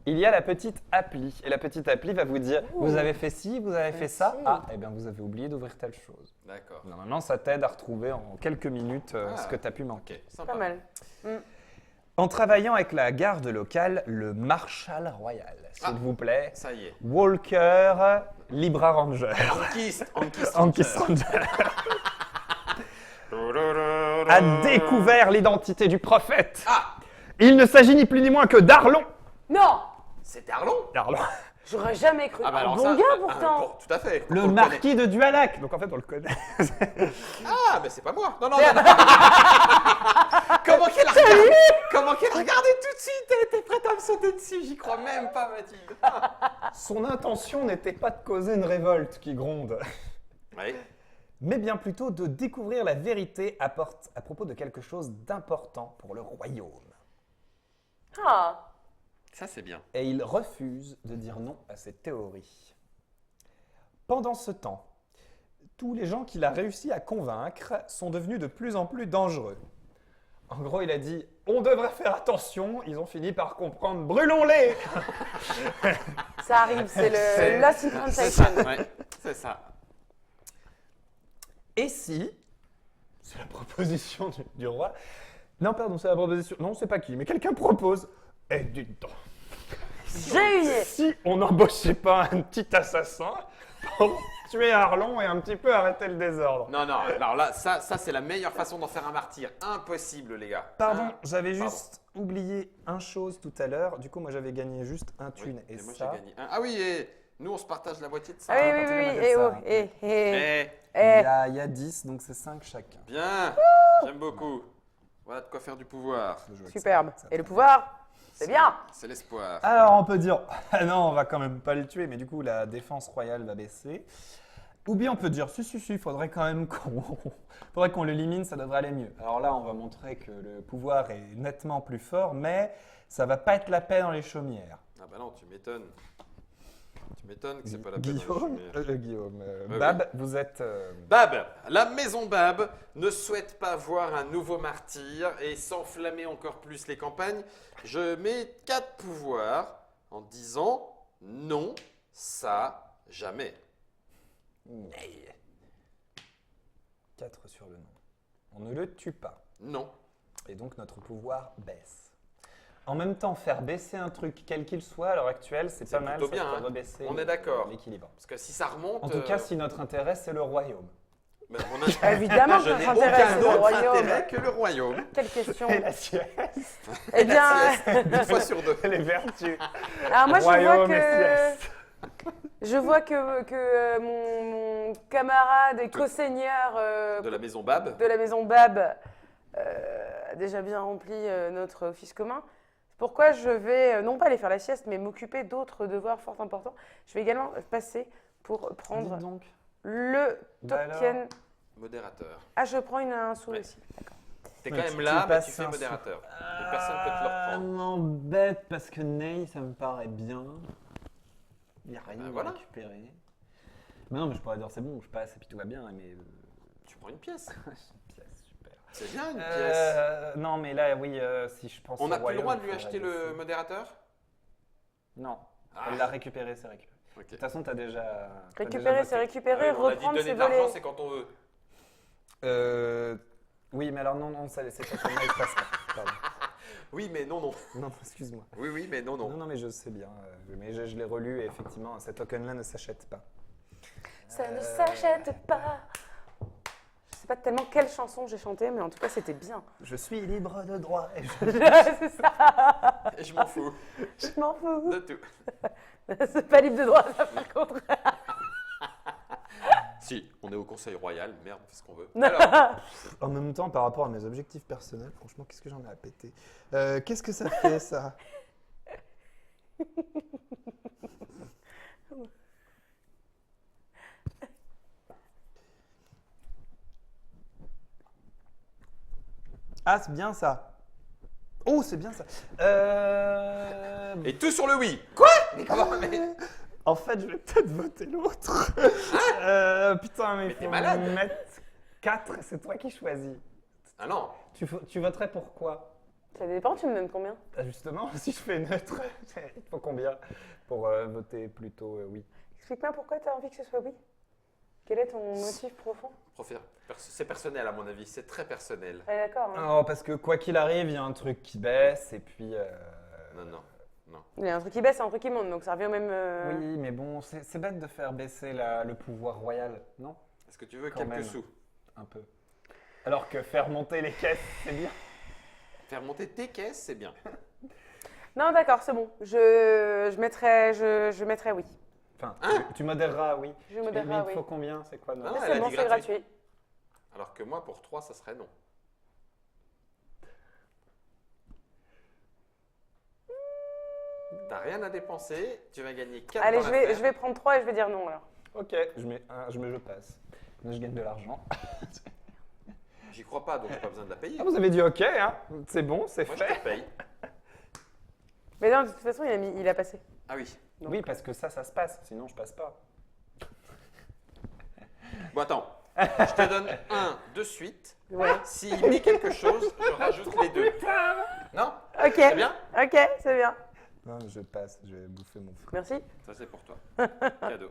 il y a la petite appli. Et la petite appli va vous dire, vous avez fait ci, vous avez fait ça. si. Ah, eh bien vous avez oublié d'ouvrir telle chose. D'accord. Normalement, ça t'aide à retrouver en quelques minutes ce que tu as pu manquer. Ok, sympa. Pas mal. En travaillant avec la garde locale, le Marshal Royal, s'il vous plaît, Ça y est. Walker Libra Ranger. Anki Ranger a découvert l'identité du prophète. Ah, Il ne s'agit ni plus ni moins que d'Arlon. Non, c'est Darlon. Darlon. j'aurais jamais cru. Ah bah Un alors bon ça, gars ah, pourtant. tout à fait. Le On marquis de Dualac. Donc en fait, on le connaît. connaît. Ah, mais c'est pas moi. Non, non, non. Comment qu'elle a regardé Comment qu'elle a regardé tout de suite? Elle était prête à me sauter dessus. J'y crois même pas, Mathilde. Son intention n'était pas de causer une révolte qui gronde, Oui. mais bien plutôt de découvrir la vérité à propos de quelque chose d'important pour le royaume. Ah, Ça, c'est bien. Et il refuse de dire non à cette théorie. Pendant ce temps, tous les gens qu'il a réussi à convaincre sont devenus de plus en plus dangereux. En gros, il a dit « on devrait faire attention », ils ont fini par comprendre « brûlons-les ». ça arrive, c'est le Lost in C'est Translation. ça. Ouais, c'est ça. Et si, c'est la proposition du roi, non pardon, c'est la proposition, non c'est pas qui, mais quelqu'un propose, eh dites donc, J'ai une idée. si on n'embauchait pas un petit assassin pour tuer Arlon et un petit peu arrêter le désordre. Non, non. Alors là, ça c'est la meilleure façon d'en faire un martyr. Impossible, les gars. Pardon, Hein? j'avais Pardon. juste oublié un chose tout à l'heure, du coup moi j'avais gagné juste un thune Oui, et moi, ça, j'ai gagné. Ah oui, et nous, on se partage la moitié de ça. Ah oui, hein. oui, oui, on oui, avait ça. Eh, il y a 10 donc c'est 5 chacun. bien. J'aime beaucoup. Voilà de quoi faire du pouvoir. Je joue avec Superbe. ça. Et le pouvoir, c'est bien. C'est l'espoir. Alors on peut dire, ah non, on va quand même pas le tuer, mais du coup la défense royale va baisser. Ou bien on peut dire, si, il faudrait quand même qu'on l'élimine, ça devrait aller mieux. Alors là, on va montrer que le pouvoir est nettement plus fort, mais ça va pas être la paix dans les chaumières. Ah bah non, tu m'étonnes. Tu m'étonnes que c'est pas la peine. Guillaume, Oui, Bab, vous êtes... Bab, la maison Bab ne souhaite pas voir un nouveau martyr et s'enflammer encore plus les campagnes. Je mets 4 pouvoirs en disant non, ça, jamais. 4 sur le nom. On ne le tue pas. Non. Et donc notre pouvoir baisse. En même temps, faire baisser un truc, quel qu'il soit à l'heure actuelle, c'est pas mal, plutôt ça bien, fait hein. rebaisser On est d'accord. l'équilibre. Parce que si ça remonte. En tout cas, si notre intérêt, c'est le royaume. ben, on a- Évidemment que je n'ai notre intérêt, aucun c'est le autre royaume. intérêt que le royaume. Quelle question. Et la sieste, Eh bien, Une fois sur deux. les vertus. alors moi Royaume et sieste. je vois que mon camarade et co-seigneur De la maison Bab. de la maison Bab a déjà bien rempli notre office commun. Pourquoi je vais non pas aller faire la sieste, mais m'occuper d'autres devoirs fort importants. Je vais également passer pour prendre Dites donc. le Bah token. Modérateur. Ah, je prends un sou Ouais. aussi. D'accord. T'es quand Mais même tu là, mais passes tu fais un modérateur. Et personne peut te le Ça reprendre. m'embête parce que Ney, ça me paraît bien. Il n'y a rien Ben à voilà. récupérer. Mais non, mais je pourrais dire c'est bon, je passe et puis tout va bien. Mais Tu prends une pièce. une pièce, super. C'est bien une pièce. Non, mais là, oui, si je pense. On au n'a plus le royaume, droit de lui il faudrait acheter le baisser. modérateur? Non, Ah. elle l'a récupéré, c'est récupéré. Ok. De toute façon, t'as déjà. Récupérer, c'est Ah récupérer, oui, on a dit reprendre, donner c'est de l'argent, voler. c'est quand on veut. Oui, mais alors non, ça, c'est pas comme ça, il se passe pas. Pardon. Oui, mais non, non. Non, excuse-moi. Oui, oui, mais non, non. Non, mais je sais bien. Mais je l'ai relu et effectivement, cet token-là ne s'achète pas. Ça ne s'achète pas. Je sais pas tellement quelle chanson j'ai chantée, mais en tout cas, c'était bien. Je suis libre de droit et je... C'est ça. Et je m'en fous Je m'en fous. de tout. C'est pas libre de droit, ça, par contre. Si, on est au Conseil Royal, merde, on fait ce qu'on veut. Alors, En même temps, par rapport à mes objectifs personnels, franchement, qu'est-ce que j'en ai à péter? Qu'est-ce que ça fait, ça? Ah, c'est bien ça. Oh, c'est bien ça. et tout sur le oui. Quoi? Mais comment? Mais... En fait, je vais peut-être voter l'autre. putain, mais il t'es faut malade. mettre 4 et c'est toi qui choisis. Ah non. Tu voterais pour quoi? Ça dépend, tu me donnes combien? Ah, justement, si je fais neutre, il faut combien pour voter plutôt oui? Explique-moi pourquoi tu as envie que ce soit oui. Quel est ton motif profond? C'est personnel à mon avis, c'est très personnel. Ah, d'accord. Hein. Oh, parce que quoi qu'il arrive, il y a un truc qui baisse et puis. Non, non. Il y a un truc qui baisse et un truc qui monte, donc ça revient au même. Oui, mais bon, c'est bête de faire baisser le pouvoir royal, non? Est-ce que tu veux Quand quelques même. sous? Un peu. Alors que faire monter les caisses, c'est bien. Faire monter tes caisses, c'est bien. Non, d'accord, c'est bon. Je mettrai oui. Enfin, Hein tu modéreras, oui. Je modérerai, il oui. faut combien? C'est quoi notre... Ah, elle C'est a bon, dit c'est gratuit. gratuit. Alors que moi, pour 3, ça serait non. T'as rien à dépenser, tu vas gagner 4 Allez, dans je l'affaire. vais prendre 3 et je vais dire non alors. Ok, je passe. Là, je gagne de l'argent. J'y crois pas, donc j'ai pas besoin de la payer. Ah, vous avez dit ok, hein? C'est bon, c'est Moi, je fait. te paye. Mais non, de toute façon, il a passé. Ah oui. Donc. Oui, parce que ça se passe, sinon je passe pas. Bon, attends. Je te donne un de suite. Ouais. S'il met quelque chose, je rajoute les deux. Non? Ok. C'est bien? Ok, c'est bien. Non, mais je passe, je vais bouffer mon feu. Merci. Ça, c'est pour toi. Cadeau.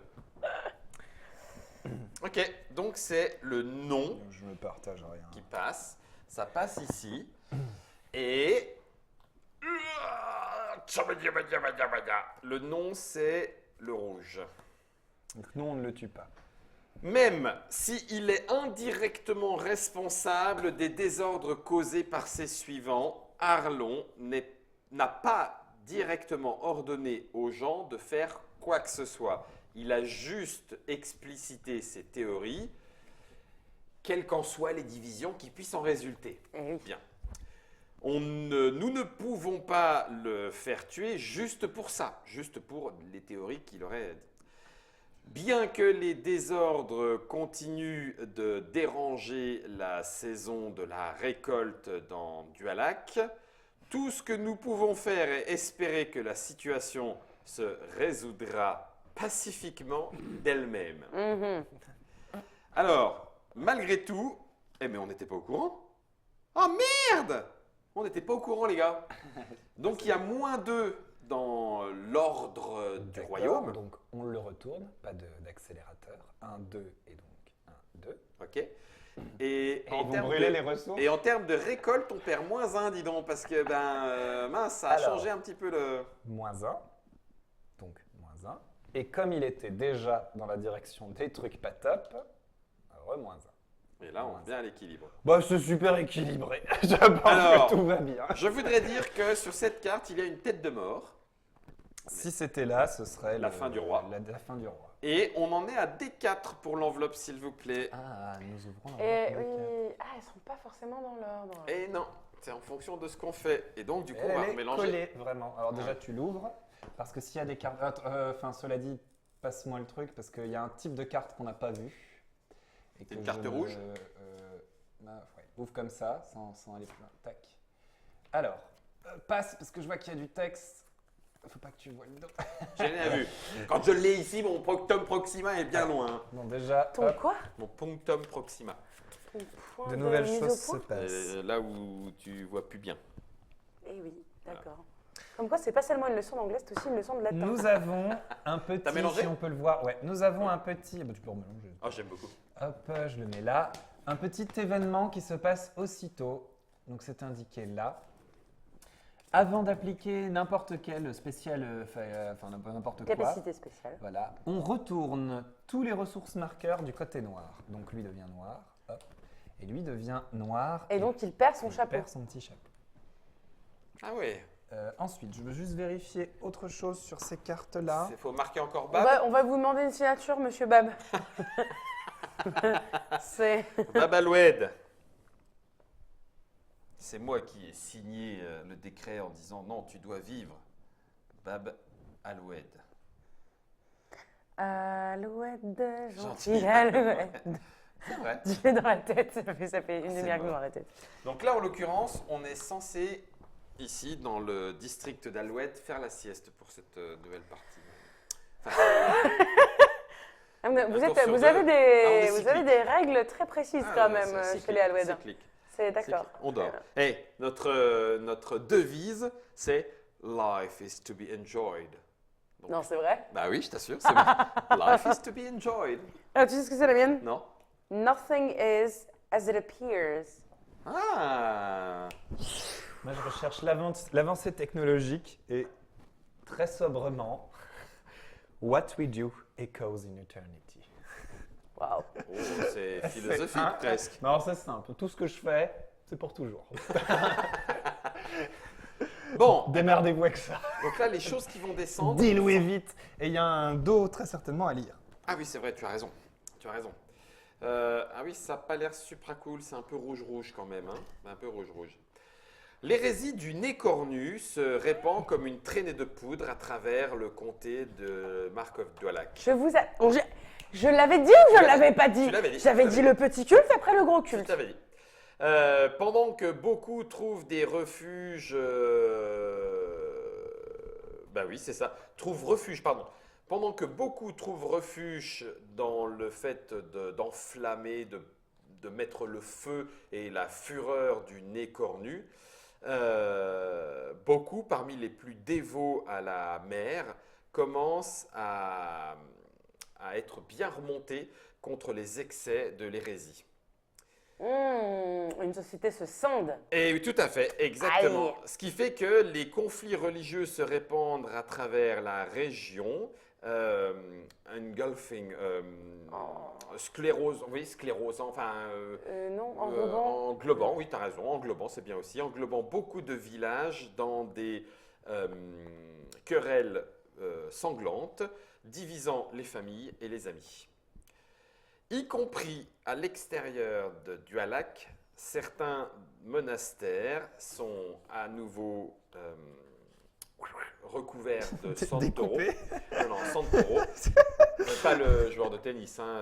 Ok, donc c'est le non Je me partage rien. qui passe. Ça passe ici. Et... Le non, c'est le rouge. Donc nous, on ne le tue pas. Même s'il est indirectement responsable des désordres causés par ses suivants, Arlon n'a pas directement ordonné aux gens de faire quoi que ce soit. Il a juste explicité ses théories, quelles qu'en soient les divisions qui puissent en résulter. Eh oui. Bien. Nous ne pouvons pas le faire tuer juste pour ça, juste pour les théories qu'il aurait dites. Bien que les désordres continuent de déranger la saison de la récolte dans Dualac, tout ce que nous pouvons faire est espérer que la situation se résoudra pacifiquement d'elle-même. Mhm. Alors, malgré tout, mais on n'était pas au courant. Oh merde! On n'était pas au courant, les gars. Donc il y a -2 dans l'ordre du D'accord, royaume. Donc on le retourne, pas d'accélérateur. 1, 2 et donc 1, 2. Ok. Et, Et vous brûlez les ressources. et en termes de récolte, on perd -1, dis donc, parce que mince, ça a Alors. changé un petit peu le. -1. Donc -1. Et comme il était déjà dans la direction des trucs pas top, -1. Et là, on revient à l'équilibre. Bah c'est super équilibré. Je pense Alors. que tout va bien. Je voudrais dire que sur cette carte, il y a une tête de mort. Si c'était là, ce serait La fin du roi. La fin du roi. Et on en est à D4 pour l'enveloppe, s'il vous plaît. Ah, nous ouvrons Et oui. Ah, elles sont pas forcément dans l'ordre. Et non, c'est en fonction de ce qu'on fait. Et donc, du coup, on Elle va est mélanger. collée, vraiment. Alors déjà, tu l'ouvres, parce que s'il y a des cartes... Enfin, cela dit, passe-moi le truc, parce qu'il y a un type de carte qu'on n'a pas vu. C'est une carte rouge ouais. Ouvre comme ça, sans aller plus loin. Tac. Alors, passe, parce que je vois qu'il y a du texte. Faut pas que tu vois le dos. J'ai rien vu. Quand je l'ai ici, mon punctum proxima est bien loin. Hein. Bon, déjà, Ton hop, quoi? Mon punctum proxima. Ton point de nouvelles mise au choses se point? passent. Là où tu vois plus bien. Eh oui, d'accord. Comme quoi, c'est pas seulement une leçon d'anglais, c'est aussi une leçon de latin. Nous avons un petit, mélangé si on peut le voir, ouais, nous avons un petit, tu peux remélanger. Oh, j'aime beaucoup. Hop, je le mets là. Un petit événement qui se passe aussitôt, donc c'est indiqué là. Avant d'appliquer n'importe quel spécial, enfin n'importe quoi, Capacité spéciale. voilà, on retourne tous les ressources marqueurs du côté noir. Donc lui devient noir, hop, et lui devient noir. Et donc, il perd son il chapeau. perd son petit chapeau. Ah ouais. Ensuite, je veux juste vérifier autre chose sur ces cartes-là. Il faut marquer encore On Bab. va, on va vous demander une signature, monsieur Bab. C'est... Bab Aloued. C'est moi qui ai signé le décret en disant non, tu dois vivre. Bab Aloued. Alouette de Gentil. gentil, alouette. C'est vrai. Dis-le dans la tête, ça fait une C'est demi-heure que vrai. dans la tête. Donc là, en l'occurrence, on est censé, ici, dans le district d'Alouette, faire la sieste pour cette nouvelle partie. Enfin, Ah, mais Vous, Un êtes, tour sur vous, deux. avez Ah, on des, est vous avez cyclique. des règles très précises quand même c'est chez les Alouettes. cyclique. C'est d'accord. On dort. Hey, notre devise, c'est Life is to be enjoyed. Donc, Non, c'est vrai. bah oui, je t'assure, c'est bon. Life is to be enjoyed. Ah, tu sais ce que c'est la mienne? Non? Nothing is as it appears. Ah! Moi, je recherche l'avancée technologique et très sobrement, what we do echoes in eternity. Waouh. Oh, c'est philosophique Hein? presque. Non, c'est simple. Tout ce que je fais, c'est pour toujours. Bon, Démerdez-vous avec ça. donc là, les choses qui vont descendre. Diluez vite. Et il y a un dos très certainement à lire. Ah oui, c'est vrai, tu as raison. Tu as raison. Ah oui, ça n'a pas l'air supra cool, c'est un peu rouge-rouge quand même. Hein, un peu rouge-rouge. L'hérésie du nez cornu se répand comme une traînée de poudre à travers le comté de Markov-Dualac. Je l'avais dit ou je ne l'avais- l'avais pas dit? tu l'avais dit, J'avais tu dit l'avais le petit culte après le gros Je culte. t'avais dit. Pendant que beaucoup trouvent des refuges... bah oui, c'est ça. Trouvent refuge, pardon. Pendant que beaucoup trouvent refuge dans le fait d'enflammer, de mettre le feu et la fureur du nez cornu, beaucoup, parmi les plus dévots à la mer, commencent à être bien remontés contre les excès de l'hérésie. Une société se scinde. Et oui, tout à fait, exactement. Aïe. Ce qui fait que les conflits religieux se répandent à travers la région, engulfing, sclérose, oui, sclérose, enfin, Non, englobant. englobant, oui, tu as raison, englobant, c'est bien aussi, englobant beaucoup de villages dans des querelles sanglantes, divisant les familles et les amis. Y compris à l'extérieur de Dualac, certains monastères sont à nouveau recouverts de Santoro. Découpé. Non, Santoro. Pas le joueur de tennis, hein,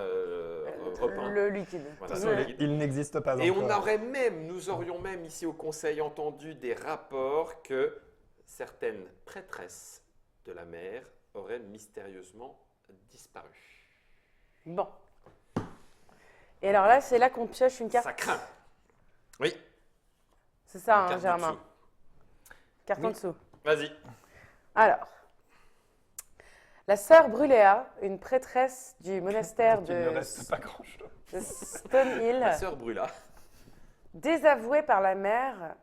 repeint. Le liquide. Voilà, Le- le liquide. Il n'existe pas Et encore. nous aurions même ici au Conseil entendu des rapports que certaines prêtresses de la mer auraient mystérieusement disparu. Bon. Et alors là, c'est là qu'on pioche une carte. Ça craint. Oui. C'est ça, Une hein, carte Germain. dessous. Carte en Oui. dessous. Vas-y. Alors, la sœur Bruléa, une prêtresse du monastère Il ne reste pas grand-chose. de Stone Hill, La sœur brûla. désavouée par la mère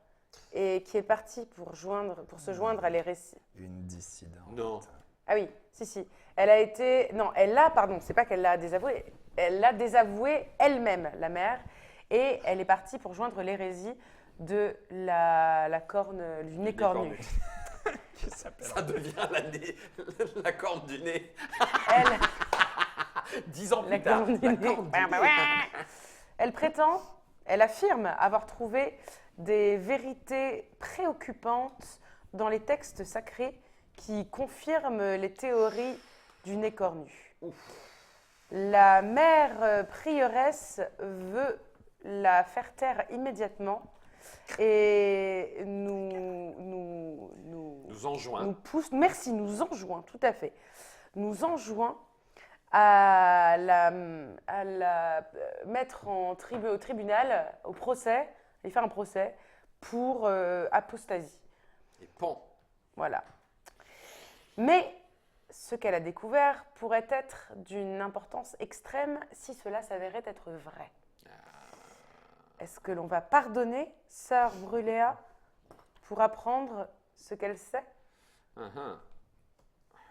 et qui est partie pour se joindre à l'hérésie. Une dissidente. Non. Ah oui, si. Elle a été... Non, pardon, c'est pas qu'elle l'a désavouée. Elle l'a désavouée elle-même, la mère, et elle est partie pour joindre l'hérésie de la corne, du nez cornu. Qui s'appelle Ça devient la corne du nez. Elle, 10 ans la plus tard. corne du nez. Elle prétend, elle affirme avoir trouvé des vérités préoccupantes dans les textes sacrés qui confirment les théories du nez cornu. La mère prioresse veut la faire taire immédiatement et nous enjoint. merci, nous enjoint, tout à fait, nous enjoint à la mettre au tribunal, au procès, et faire un procès pour apostasie. Et pan. Voilà. Mais ce qu'elle a découvert pourrait être d'une importance extrême si cela s'avérait être vrai. Est-ce que l'on va pardonner sœur Bruléa pour apprendre ce qu'elle sait?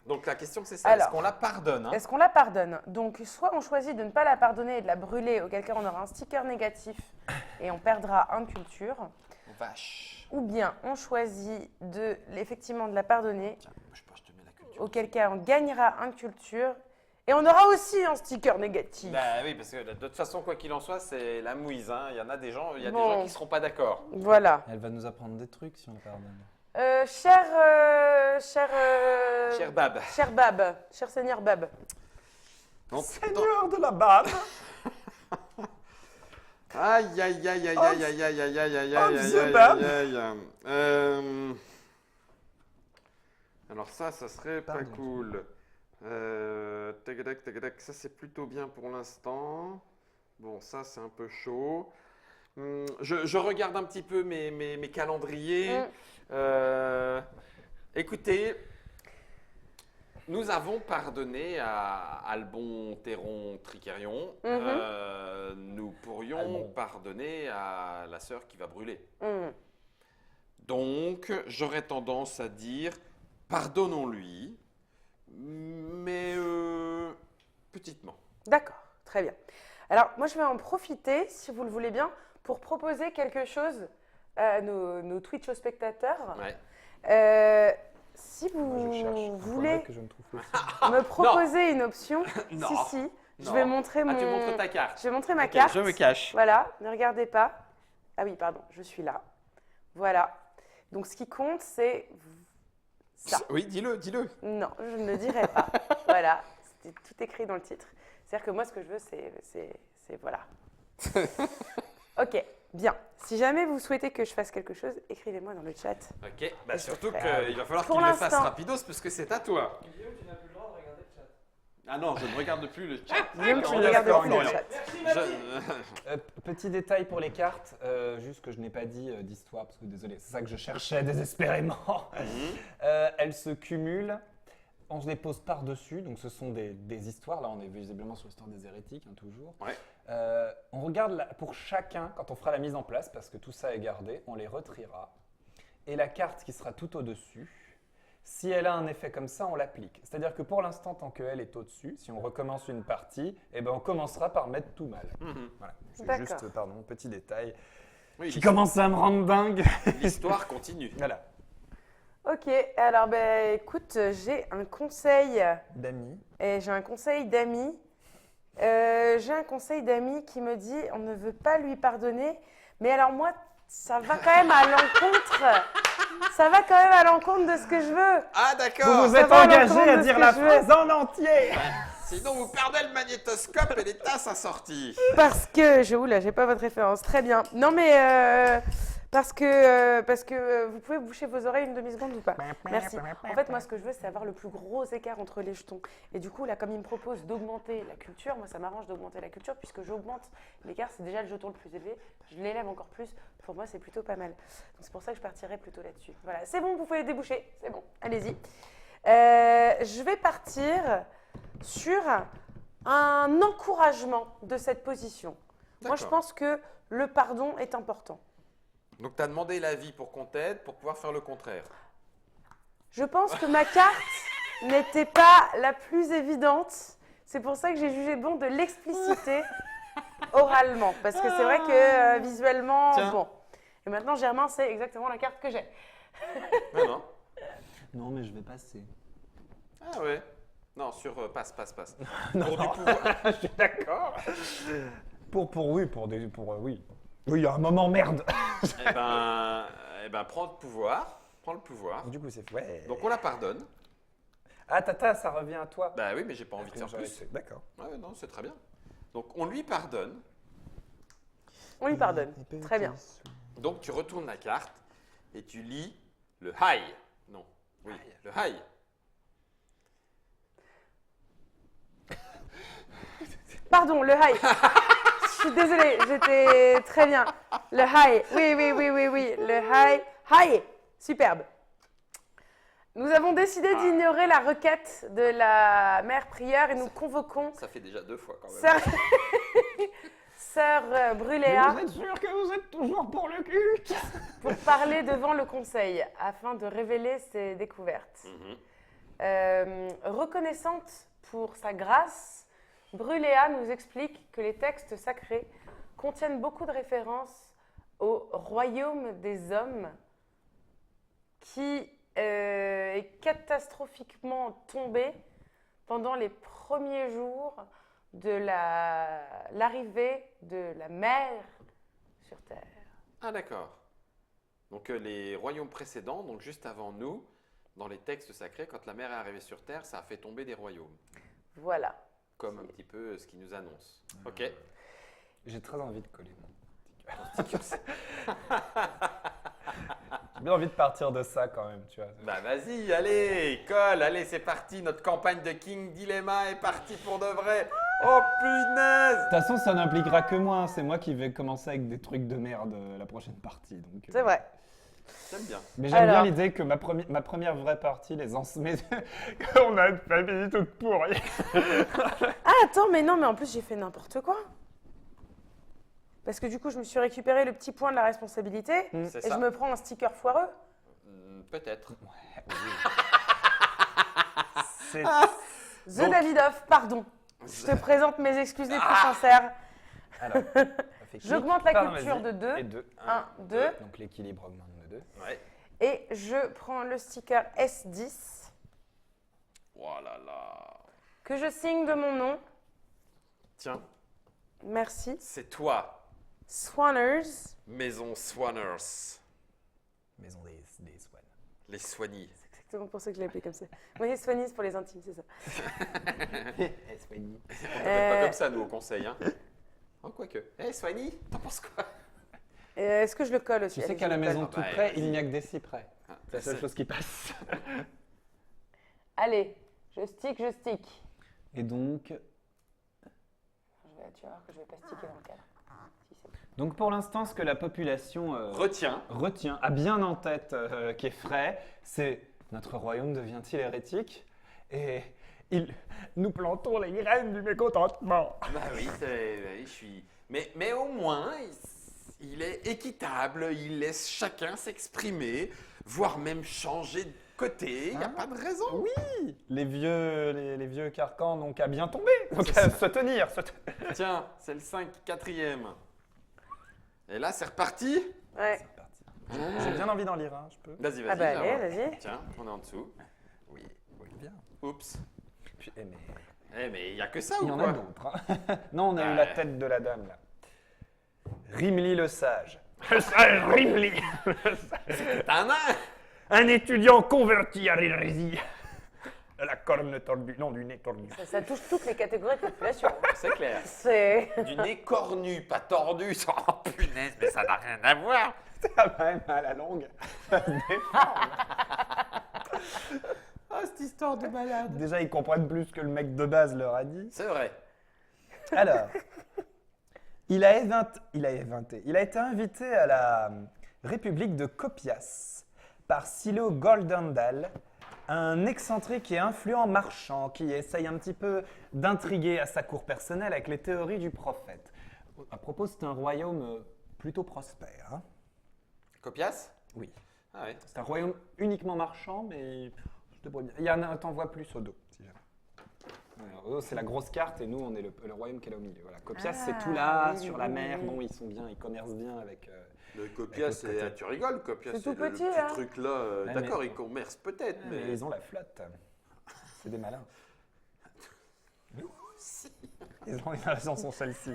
Donc la question c'est ça, Alors, est-ce qu'on la pardonne Est-ce qu'on la pardonne? Donc soit on choisit de ne pas la pardonner et de la brûler, auquel cas on aura un sticker négatif et on perdra un culture. Vache. Ou bien on choisit effectivement de la pardonner, Tiens, je te mets la culture. auquel cas on gagnera un culture et on aura aussi un sticker négatif. Bah oui, parce que de toute façon, quoi qu'il en soit, c'est la mouise. Hein. Il y en a des gens, des Bon. gens qui ne seront pas d'accord. Voilà. Elle va nous apprendre des trucs si on la pardonne. Cher Bab. Cher Bab, cher Seigneur Bab. Donc, Seigneur de la Bab. Aïe, aïe, aïe, aïe, aïe, aïe, aïe, aïe, aïe, aïe, aïe, the aïe, Bab. aïe, aïe. Alors ça serait pas Pardon. cool. Tac, tac, tac, ça c'est plutôt bien pour l'instant. Bon, ça c'est un peu chaud. Je regarde un petit peu mes calendriers. Écoutez, nous avons pardonné à Albon, Théron, Tricérion. Nous pourrions Albon. pardonner à la sœur qui va brûler. Mm. Donc, j'aurais tendance à dire, pardonnons-lui, mais petitement. D'accord, très bien. Alors, moi, je vais en profiter, si vous le voulez bien, pour proposer quelque chose à nos Twitch spectateurs. Ouais. Si Moi, je cherche vous un voulez point que je ne trouve pas. me proposer une option, Non. si, je Non. vais montrer Ah, tu montres ta je carte. vais montrer ma Ok, carte. je me cache. Voilà, ne regardez pas. Ah oui, pardon, je suis là. Voilà. Donc, ce qui compte, c'est ça. Oui, dis-le, dis-le. Non, je ne le dirai pas. Voilà, c'était tout écrit dans le titre. C'est-à-dire que moi, ce que je veux, c'est voilà. Ok, bien. Si jamais vous souhaitez que je fasse quelque chose, écrivez-moi dans le chat. Ok, bah Et je surtout ferai, qu'il va falloir pour qu'il le fasse l'instant. rapidos parce que c'est à toi. Ah non, je ne regarde plus le chat. Guillaume, tu on ne est regardes d'accord, plus non, le non. chat. Petit détail pour les cartes, juste que je n'ai pas dit d'histoire, parce que désolé, c'est ça que je cherchais désespérément. Elles se cumulent, on se les pose par-dessus, donc ce sont des histoires, là on est visiblement sur l'histoire des hérétiques, hein, toujours. Ouais. On regarde pour chacun, quand on fera la mise en place, parce que tout ça est gardé, on les retriera. Et la carte qui sera tout au-dessus, si elle a un effet comme ça, on l'applique. C'est-à-dire que pour l'instant, tant qu'elle est au-dessus, si on recommence une partie, eh ben on commencera par mettre tout mal. Voilà. C'est D'accord. juste, pardon, petit détail Oui, qui commence à me rendre dingue. l'histoire continue. Voilà. Ok, alors ben écoute, j'ai un conseil D'amis. et j'ai un conseil d'amis. J'ai un conseil d'amis qui me dit on ne veut pas lui pardonner, mais alors moi ça va quand même à l'encontre. Ça va quand même à l'encontre de ce que je veux. Ah Vous d'accord. vous ça êtes va à engagé l'encontre à de dire ce la que je veux. phrase en entier. Sinon vous perdez le magnétoscope et les tasses à sortie. Parce que oula, j'ai pas votre référence. Très bien. Non mais parce que vous pouvez boucher vos oreilles une demi-seconde ou pas. Merci. En fait, moi, ce que je veux, c'est avoir le plus gros écart entre les jetons. Et du coup, là, comme il me propose d'augmenter la culture, moi, ça m'arrange d'augmenter la culture puisque j'augmente l'écart. C'est déjà le jeton le plus élevé. Je l'élève encore plus. Pour moi, c'est plutôt pas mal. Donc, c'est pour ça que je partirai plutôt là-dessus. Voilà, c'est bon, vous pouvez déboucher. C'est bon, allez-y. Je vais partir sur un encouragement de cette position. Moi, je D'accord. pense que le pardon est important. Donc tu as demandé l'avis pour qu'on t'aide, pour pouvoir faire le contraire. Je pense que ma carte n'était pas la plus évidente. C'est pour ça que j'ai jugé bon de l'expliciter oralement. Parce que c'est vrai que visuellement, Tiens. bon. Et maintenant, Germain, c'est exactement la carte que j'ai. Non, non. Non, mais je vais passer. Ah ouais. Non, sur passe. Non, Pour du pouvoir. je suis d'accord. Oui, il y a un moment merde. Eh ben, prends le pouvoir. Prends le pouvoir. Du coup, c'est ouais. Donc on la pardonne. Ah, Tata, ça revient à toi. Bah oui, mais j'ai pas envie de faire plus. D'accord. Ouais, non, c'est très bien. Donc on lui pardonne. On lui pardonne. Très bien. Donc tu retournes la carte et tu lis le high. Non, oui, le high. Pardon, le high. Je suis désolée, j'étais très bien. Le high. Oui. Le high. High. Superbe. Nous avons décidé d'ignorer la requête de la mère prieure et nous convoquons Ça fait déjà 2 fois quand même. Sœur, Sœur Bruléa Vous êtes sûr que vous êtes toujours pour le culte? pour parler devant le conseil afin de révéler ses découvertes. Reconnaissante pour sa grâce, Bruléa nous explique que les textes sacrés contiennent beaucoup de références au royaume des hommes qui est catastrophiquement tombé pendant les premiers jours de l'arrivée de la mer sur Terre. Ah d'accord. Donc les royaumes précédents, donc juste avant nous, dans les textes sacrés, quand la mer est arrivée sur Terre, ça a fait tomber des royaumes. Voilà. Comme un petit peu ce qui nous annonce. Ok. J'ai très envie de coller mon sticker. J'ai bien envie de partir de ça quand même, tu vois. Bah vas-y, allez, colle, allez, c'est parti. Notre campagne de King Dilemma est partie pour de vrai. Oh punaise! De toute façon, ça n'impliquera que moi. Hein. C'est moi qui vais commencer avec des trucs de merde la prochaine partie. Donc, C'est vrai. J'aime bien. Mais j'aime bien Alors. l'idée que ma première vraie partie, qu'on a une famille toute pourrie. Ah, attends, mais non, mais en plus, j'ai fait n'importe quoi. Parce que du coup, je me suis récupéré le petit point de la responsabilité C'est et ça. je me prends un sticker foireux. Peut-être. C'est The Donc- Davidoff, pardon. Je te présente mes excuses les plus sincères. Alors, ça fait clic. J'augmente la Pardon, culture vas-y. de 2. Et 2. 1, 2. Donc l'équilibre augmente de 2. Ouais. Et je prends le sticker S10 Oh là là. que je signe de mon nom. Tiens, Merci. c'est toi, Swanners. Maison Swanners. Maison des Swan. Les soignis. C'est exactement pour ça que je l'ai appelé comme ça. Oui, Swannies pour les intimes, c'est ça. Soigny. On t'appelle pas comme ça, nous, au conseil. Hein. Oh, quoique. Eh, Soigny, t'en penses quoi? Est-ce que je le colle aussi? Tu sais Allez, qu'à je la le maison colle. tout bah, près, vas-y. il n'y a que des cyprès. Ah, C'est la seule c'est- chose qui passe. Allez, je stick. Et donc, Tu vas voir que je vais pas sticker dans le cadre. Si, c'est bon. donc pour l'instant, ce que la population Retiens. retient, a bien en tête, qui est frais, c'est notre royaume devient-il hérétique? Et nous plantons les graines du mécontentement. Bah oui, je suis. Mais au moins, il est équitable, il laisse chacun s'exprimer, voire même changer de côté. Il n'y a pas de raison. Oui, les vieux carcans n'ont qu'à bien tomber, donc à se tenir. Tiens, c'est le 5, 4e. Et là, c'est reparti. Ouais. C'est parti. J'ai bien envie d'en lire un, je peux. Vas-y, vas-y. Ah bah viens allez, voir. vas-y. Tiens, on est en dessous. Oui, bien. Oups. Puis, mais Eh, mais il n'y a que ça il ou y en quoi? a d'autres. Hein. Non, on a eu Ouais. la tête de la dame, là. Rimli le sage. Le sage Rimli. T'as un nain. Un étudiant converti à l'hérésie. La corne tordue, non, du nez tordu. Ça touche toutes les catégories de population. C'est clair. C'est. Du nez cornu, pas tordu. Oh punaise, mais ça n'a rien à voir. Ça va même à la longue. Ah, cette histoire de malade. Déjà, ils comprennent plus que le mec de base leur a dit. C'est vrai. Alors, il a été invité à la République de Copias par Silo Goldendal, un excentrique et influent marchand qui essaye un petit peu d'intriguer à sa cour personnelle avec les théories du prophète. À propos, c'est un royaume plutôt prospère. Hein. Copias? Oui. Ah ouais. C'est un royaume uniquement marchand, mais je te bien. Il y en a, t'en vois plus au dos, si jamais. Alors, eux, c'est la grosse carte et nous, on est le royaume qui est là au milieu. Voilà. Copias, Ah, c'est tout là, oui, sur oui, la oui, mer. oui. Bon, ils sont bien, ils commercent bien avec. Le Copias, Avec l'autre côté. tu rigoles, Copias, C'est tout le petit, petit hein. truc là. Ouais, D'accord, mais- ils commercent peut-être, Mais mais. ils ont la flotte. C'est des malins. Nous aussi. Ils en sont celles-ci.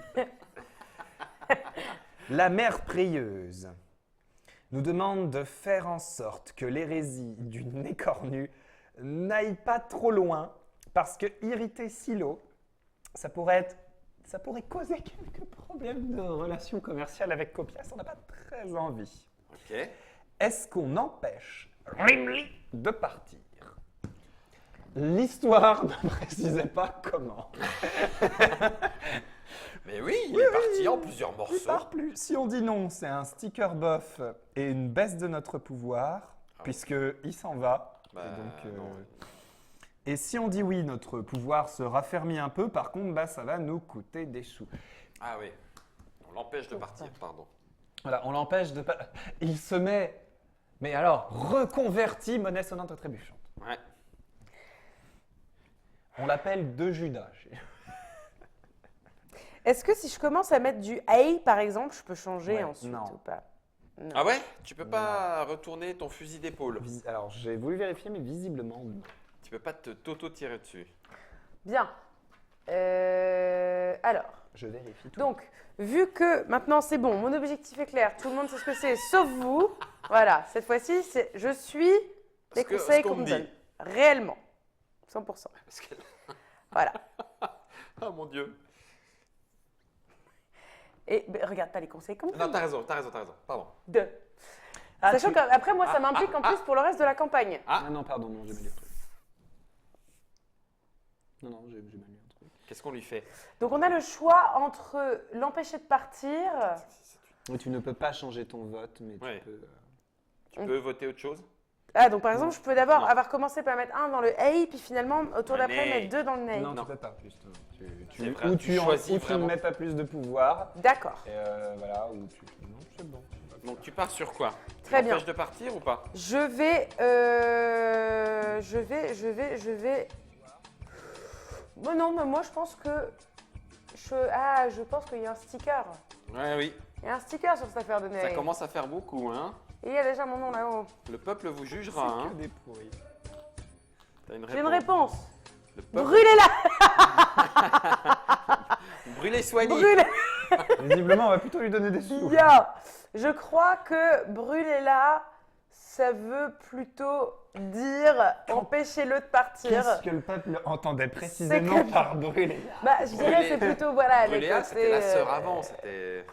La mère prieuse nous demande de faire en sorte que l'hérésie du nez cornu n'aille pas trop loin parce que irriter Silo, ça pourrait être ça pourrait causer quelques problèmes de relations commerciales avec Copias. On n'a pas très envie. Ok. Est-ce qu'on empêche Rimli de partir? L'histoire ne précisait pas comment. Mais oui, il est parti en plusieurs Il morceaux. part plus. Si on dit non, c'est un sticker buff et une baisse de notre pouvoir, puisque il s'en va. Bah, Et donc, non. et si on dit oui, notre pouvoir se raffermit un peu. Par contre, bah, ça va nous coûter des sous. Ah oui. On l'empêche de partir, pardon. Voilà, on l'empêche de pas. Il se met. Mais alors, reconverti, monnaie sonnante trébuchante. Ouais. On l'appelle de Judas. Est-ce que si je commence à mettre du A, par exemple, je peux changer Ouais, ensuite non. ou pas? Non. Ah ouais? Tu peux pas retourner ton fusil d'épaule. Alors, j'ai voulu vérifier, mais visiblement, non. Tu peux pas t'auto-tirer dessus. Bien. Alors, Je vérifie tout. donc, vu que maintenant c'est bon, mon objectif est clair, tout le monde sait ce que c'est, sauf vous. Voilà, cette fois-ci, je suis les conseils qu'on me donne. Réellement. 100%. Parce que... Voilà. Oh mon Dieu. Et regarde pas les conseils qu'on me Non, donne. t'as raison. Pardon. Deux. Ah, Sachant qu'après, moi, ça m'implique en plus pour le reste de la campagne. Ah non, pardon, non, j'ai mal lu le truc. Non, j'ai mal lu un truc. Qu'est-ce qu'on lui fait? Donc, on a le choix entre l'empêcher de partir. Oui, tu ne peux pas changer ton vote, mais Ouais. tu peux. Tu peux voter autre chose? Ah, donc par exemple, je peux d'abord Non. avoir commencé par mettre un dans le A, puis finalement, au tour Ouais, d'après, mais- mettre deux dans le nay. Non, Non. tu peux pas, justement. C'est vrai, Ou tu tu choisis ne vraiment. mets pas plus de pouvoir. D'accord. Et voilà, ou tu. Non, c'est bon. Donc tu pars sur quoi? Très Tu bien. l'empêches de partir ou pas? Je vais. Bon, non, mais moi, je pense que. Je pense qu'il y a un sticker. Ouais, oui. Il y a un sticker sur cette affaire de Ça nay. commence à faire beaucoup, hein? Et il y a déjà mon nom là-haut. Le peuple vous jugera, C'est hein? que des pourris. T'as une J'ai une réponse. Le peuple... Brûlez-la. Brûlez Soigny. Brûlez. Visiblement, on va plutôt lui donner des sous. Bien. Je crois que brûlez-la, ça veut plutôt dire empêchez-le de partir. Qu'est-ce que le peuple entendait précisément C'est que- par brûler? Bah, je dirais c'est plutôt voilà les Brûléa, côtés. c'était la sœur avant, c'était...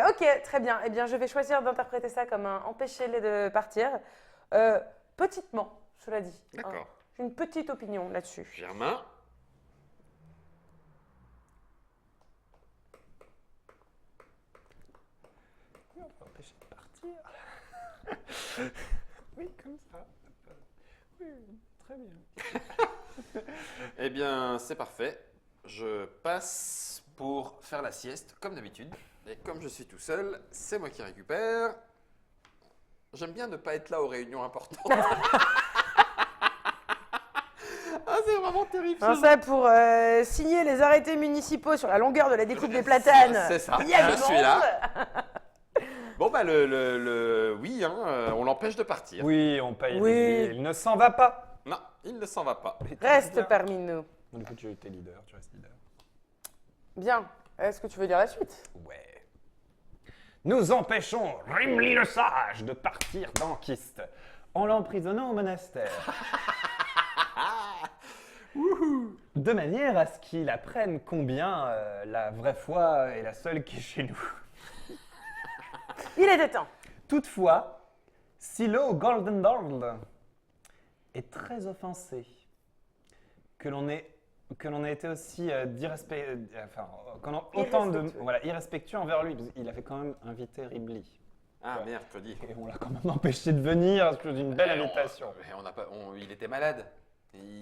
Ok, très bien. Eh bien, je vais choisir d'interpréter ça comme un empêchez-les de partir. Petitement, cela dit. D'accord. Hein. J'ai une petite opinion là-dessus. Germain. On va empêcher de partir. Oui, comme ça. Oui, très bien. Eh bien, c'est parfait. Je passe pour faire la sieste, comme d'habitude. Et comme je suis tout seul, c'est moi qui récupère. J'aime bien ne pas être là aux réunions importantes. Ah, c'est vraiment terrible. Non, ça pour signer les arrêtés municipaux sur la longueur de la découpe des platanes. C'est ça, Il y a je du suis monde. là. Bon, bah, oui, hein, on l'empêche de partir. Oui, on paye Oui. des billets. Il ne s'en va pas. Non, il ne s'en va pas. Reste parmi nous. Bon, du coup, tu es leader, tu restes leader. Bien. Est-ce que tu veux dire la suite? Ouais. Nous empêchons Rimli le Sage de partir dans Kist en l'emprisonnant au monastère. De manière à ce qu'il apprenne combien la vraie foi est la seule qui est chez nous. Il était temps. Toutefois, Silo Golden Doll est très offensé que l'on ait été aussi irrespectueux envers lui. Parce qu'il avait quand même invité Rimli. Ah, merde, je dis. Et on l'a quand même empêché de venir à cause d'une belle invitation. Mais il était malade.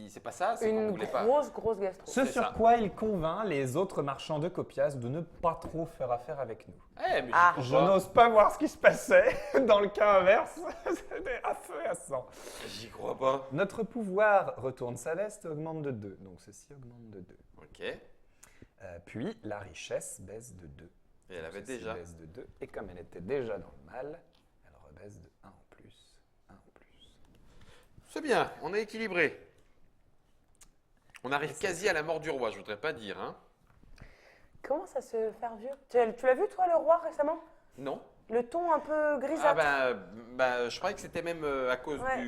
C'est pas ça, c'est qu'on Une voulait pas. grosse gastro. Ce C'est sur ça. quoi il convainc les autres marchands de Copias de ne pas trop faire affaire avec nous. Eh, mais Ah. Je n'ose pas voir ce qui se passait. Dans le cas inverse, c'était à feu et à sang. J'y crois pas. Notre pouvoir retourne sa veste et augmente de 2. Donc ceci augmente de 2. Ok. Et Puis la richesse baisse de 2. elle avait Ceci déjà. baisse de 2. Et comme elle était déjà dans le mal, elle rebaisse de 1 en plus. 1 en plus. C'est bien, on est équilibré. On arrive quasi à la mort du roi, je voudrais pas dire, hein. Comment ça se faire vieux? Tu l'as vu, toi, le roi, récemment? Non. Le ton un peu Ah grisâtre. bah, je croyais que c'était même à cause Ouais.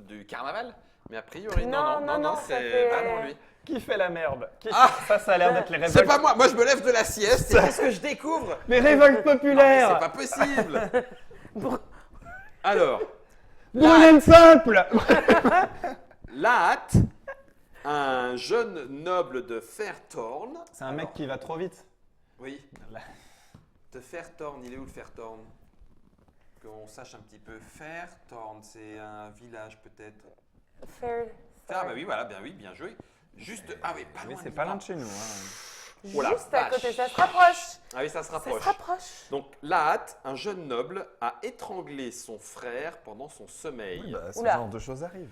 du carnaval. Mais a priori, Non, non, ça c'est fait- vraiment lui. Qui fait la merde? Ah Ça a l'air d'être les C'est révoltes. pas moi. Moi, je me lève de la sieste et qu'est-ce que je découvre? Les révoltes Non, mais populaires! c'est pas possible. Br- Alors, Brûlez simple! Lahat, un jeune noble de Fairthorn. C'est un mec qui va trop vite. Oui, de Fairthorn. Il est où le Fairthorn? Qu'on sache un petit peu. Fairthorn, c'est un village peut-être. Fair. Ah bah oui, voilà, bien joué. Juste, ah oui, pas Mais loin. c'est de pas là. loin de chez nous. Hein. Oh la Juste à vache. côté, ça se rapproche. Ah oui, ça se Ça rapproche. se rapproche. Donc Lahat, un jeune noble, a étranglé son frère pendant son sommeil. Oui, bah, ce Oula. genre de choses arrive.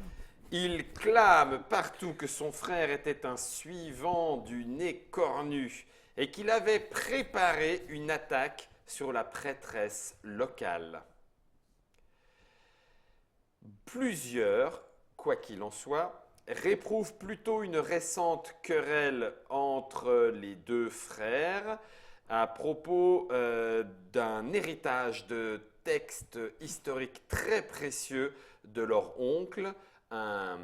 Il clame partout que son frère était un suivant du nez cornu et qu'il avait préparé une attaque sur la prêtresse locale. Plusieurs, quoi qu'il en soit, réprouvent plutôt une récente querelle entre les deux frères à propos d'un héritage de textes historiques très précieux de leur oncle, un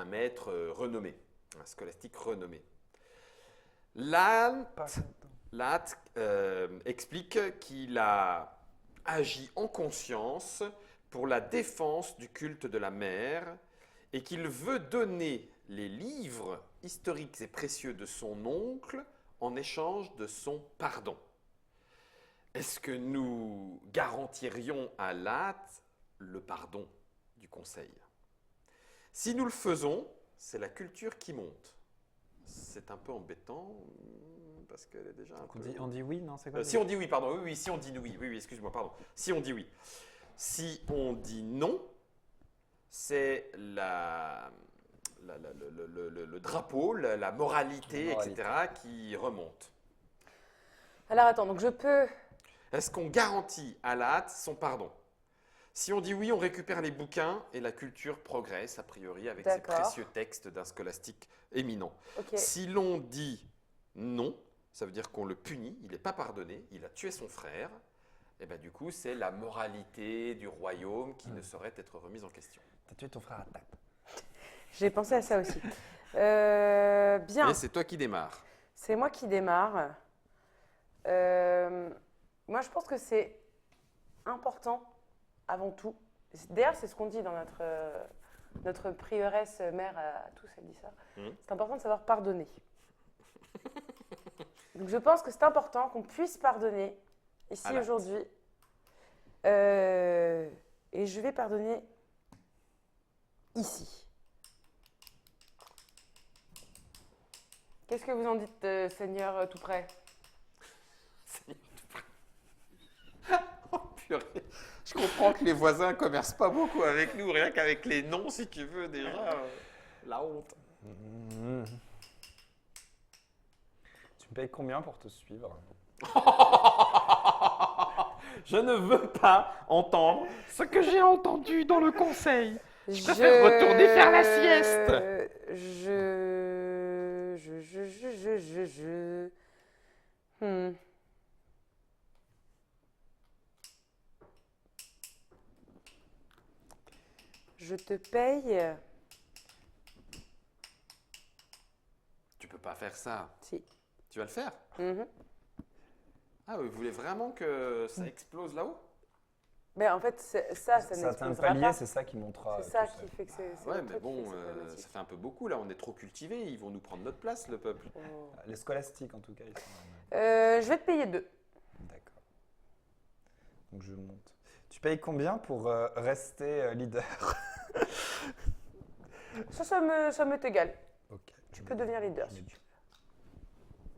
maître renommé, un scolastique renommé. Lahat explique qu'il a agi en conscience pour la défense du culte de la mère et qu'il veut donner les livres historiques et précieux de son oncle en échange de son pardon. Est-ce que nous garantirions à Lahat le pardon du conseil? Si nous le faisons, c'est la culture qui monte. C'est un peu embêtant parce qu'elle est déjà un peu... On dit oui, non? C'est quoi? si on dit oui, pardon, oui, si on dit oui, excuse-moi, pardon. Si on dit oui. Si on dit non, c'est le drapeau, la moralité, La moralité. etc. qui remonte. Alors attends, donc je peux. Est-ce qu'on garantit à Lahat son pardon? Si on dit oui, on récupère les bouquins et la culture progresse, a priori, avec ces D'accord. précieux textes d'un scolastique éminent. Ok. Si l'on dit non, ça veut dire qu'on le punit, il n'est pas pardonné, il a tué son frère, et bien du coup, c'est la moralité du royaume qui ne saurait être remise en question. T'as tué ton frère à tape. J'ai pensé à ça aussi. Bien. Et c'est toi qui démarres. C'est moi qui démarre. Moi, je pense que c'est important, avant tout. D'ailleurs, c'est ce qu'on dit dans notre prioresse mère à tous, elle dit ça. C'est important de savoir pardonner. Donc, je pense que c'est important qu'on puisse pardonner ici À Lahat. aujourd'hui. Et je vais pardonner ici. Qu'est-ce que vous en dites, Seigneur tout près? Oh, purée. Je comprends que les voisins ne commercent pas beaucoup avec nous, rien qu'avec les noms, si tu veux, déjà. La honte. Tu me payes combien pour te suivre? Je ne veux pas entendre ce que j'ai entendu dans le conseil. Je préfère retourner faire la sieste. Hmm. Je te paye. Tu peux pas faire ça. Si. Tu vas le faire? Mhm. Ah, vous voulez vraiment que ça explose là-haut? Mais en fait, ça Certains n'explosera paliers, pas. c'est ça qui montera. C'est ça tout qui fait que c'est. Ouais, le mais truc bon, qui fait que c'est problématique. ça fait un peu beaucoup là. On est trop cultivés. Ils vont nous prendre notre place, le peuple. Oh. Les scolastiques, en tout cas, ils sont. Je vais te payer 2. D'accord. Donc je monte. Tu payes combien pour rester leader? Ça m'est égal. Ok. Tu peux devenir leader. je si mets- tu veux.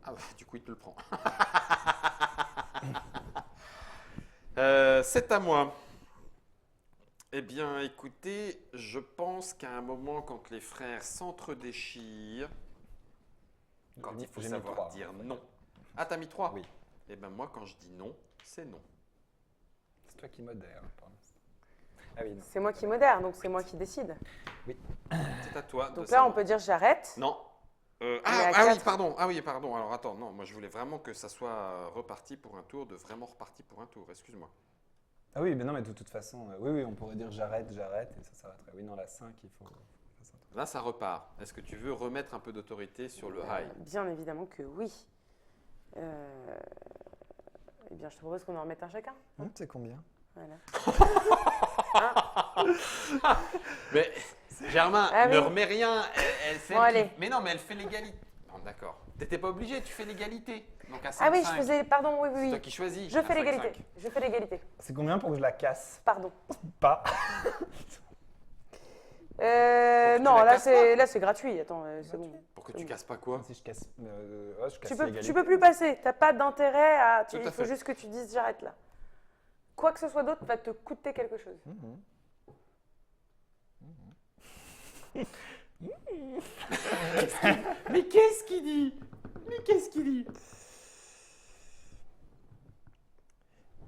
Ah ouais, du coup, il te le prend. C'est à moi. Eh bien, écoutez, je pense qu'à un moment, quand les frères s'entre-déchirent, quand il faut J'ai mis savoir 3, dire en fait. non. Ah, t'as mis 3? Oui. Eh bien, moi, quand je dis non, c'est non. C'est toi qui modère pour l'instant. Ah oui, non. C'est moi qui modère, donc c'est moi qui décide. C'est à toi. de Donc là, savoir. on peut dire j'arrête. Non. est à Ah oui, 4. pardon. Ah oui, pardon. Alors attends, non, moi je voulais vraiment que ça soit reparti pour un tour, reparti pour un tour. Excuse-moi. Ah oui, mais non, mais de toute façon, oui, on pourrait dire j'arrête, et ça s'arrêterait. Oui, non, la 5, il faut. Là, ça repart. Est-ce que tu veux remettre un peu d'autorité sur le high? Bien évidemment que oui. Eh bien, je te propose qu'on en remette un chacun. C'est combien? Voilà. Mais Germain, Ah ne oui. remets rien. Elle fait Bon, allez. Mais non, mais elle fait l'égalité. Non, d'accord. T'étais pas obligé, tu fais l'égalité. Donc à 5, Ah oui, je faisais. Pardon, oui, C'est oui, toi oui. qui choisis. Je à fais 5, l'égalité. 5. Je fais l'égalité. C'est combien pour que je la casse? Pardon. Pas. Non, la là casses c'est gratuit. Attends, c'est bon. Pour que tu casses pas quoi? Si je casse, ouais, je casse Tu peux l'égalité. plus passer. T'as pas d'intérêt à. Tout à Il faut fait. juste que tu dises j'arrête là. Quoi que ce soit d'autre va te coûter quelque chose. Mais qu'est-ce qu'il dit? Mais qu'est-ce qu'il dit?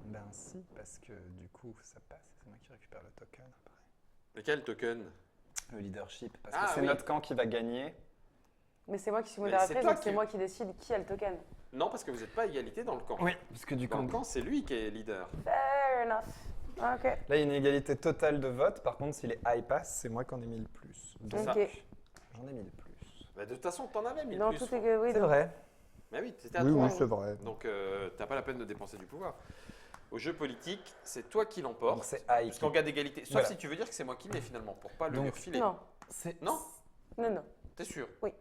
Ben si, parce que du coup, ça passe. C'est moi qui récupère le token après. Lequel token? Le leadership, parce Ah, que c'est oui. notre camp qui va gagner. Mais c'est moi qui suis Mais modératrice, c'est toi donc c'est qui- moi qui décide qui a le token. Non, parce que vous n'êtes pas à égalité dans le camp. Oui, parce que du Dans coup, le camp, c'est lui qui est leader. Fair enough. Ok. là, il y a une égalité totale de vote. Par contre, si les high passent, c'est moi qui en ai mis le plus. Donc, ça. Ok. j'en ai mis le plus. Bah, de toute façon, t'en avais mis Dans plus. tout est que oui. C'est donc- vrai. Mais oui, c'était à Oui, toi. oui, c'est vrai. Donc, t'as pas la peine de dépenser du pouvoir. Au jeu politique, c'est toi qui Donc, l'emporte. c'est high. Jusqu'en cas d'égalité. Sauf Voilà. si tu veux dire que c'est moi qui l'ai finalement, pour pas le Donc, lui refiler. Non, C'est... Non? non, non. T'es sûr? Oui.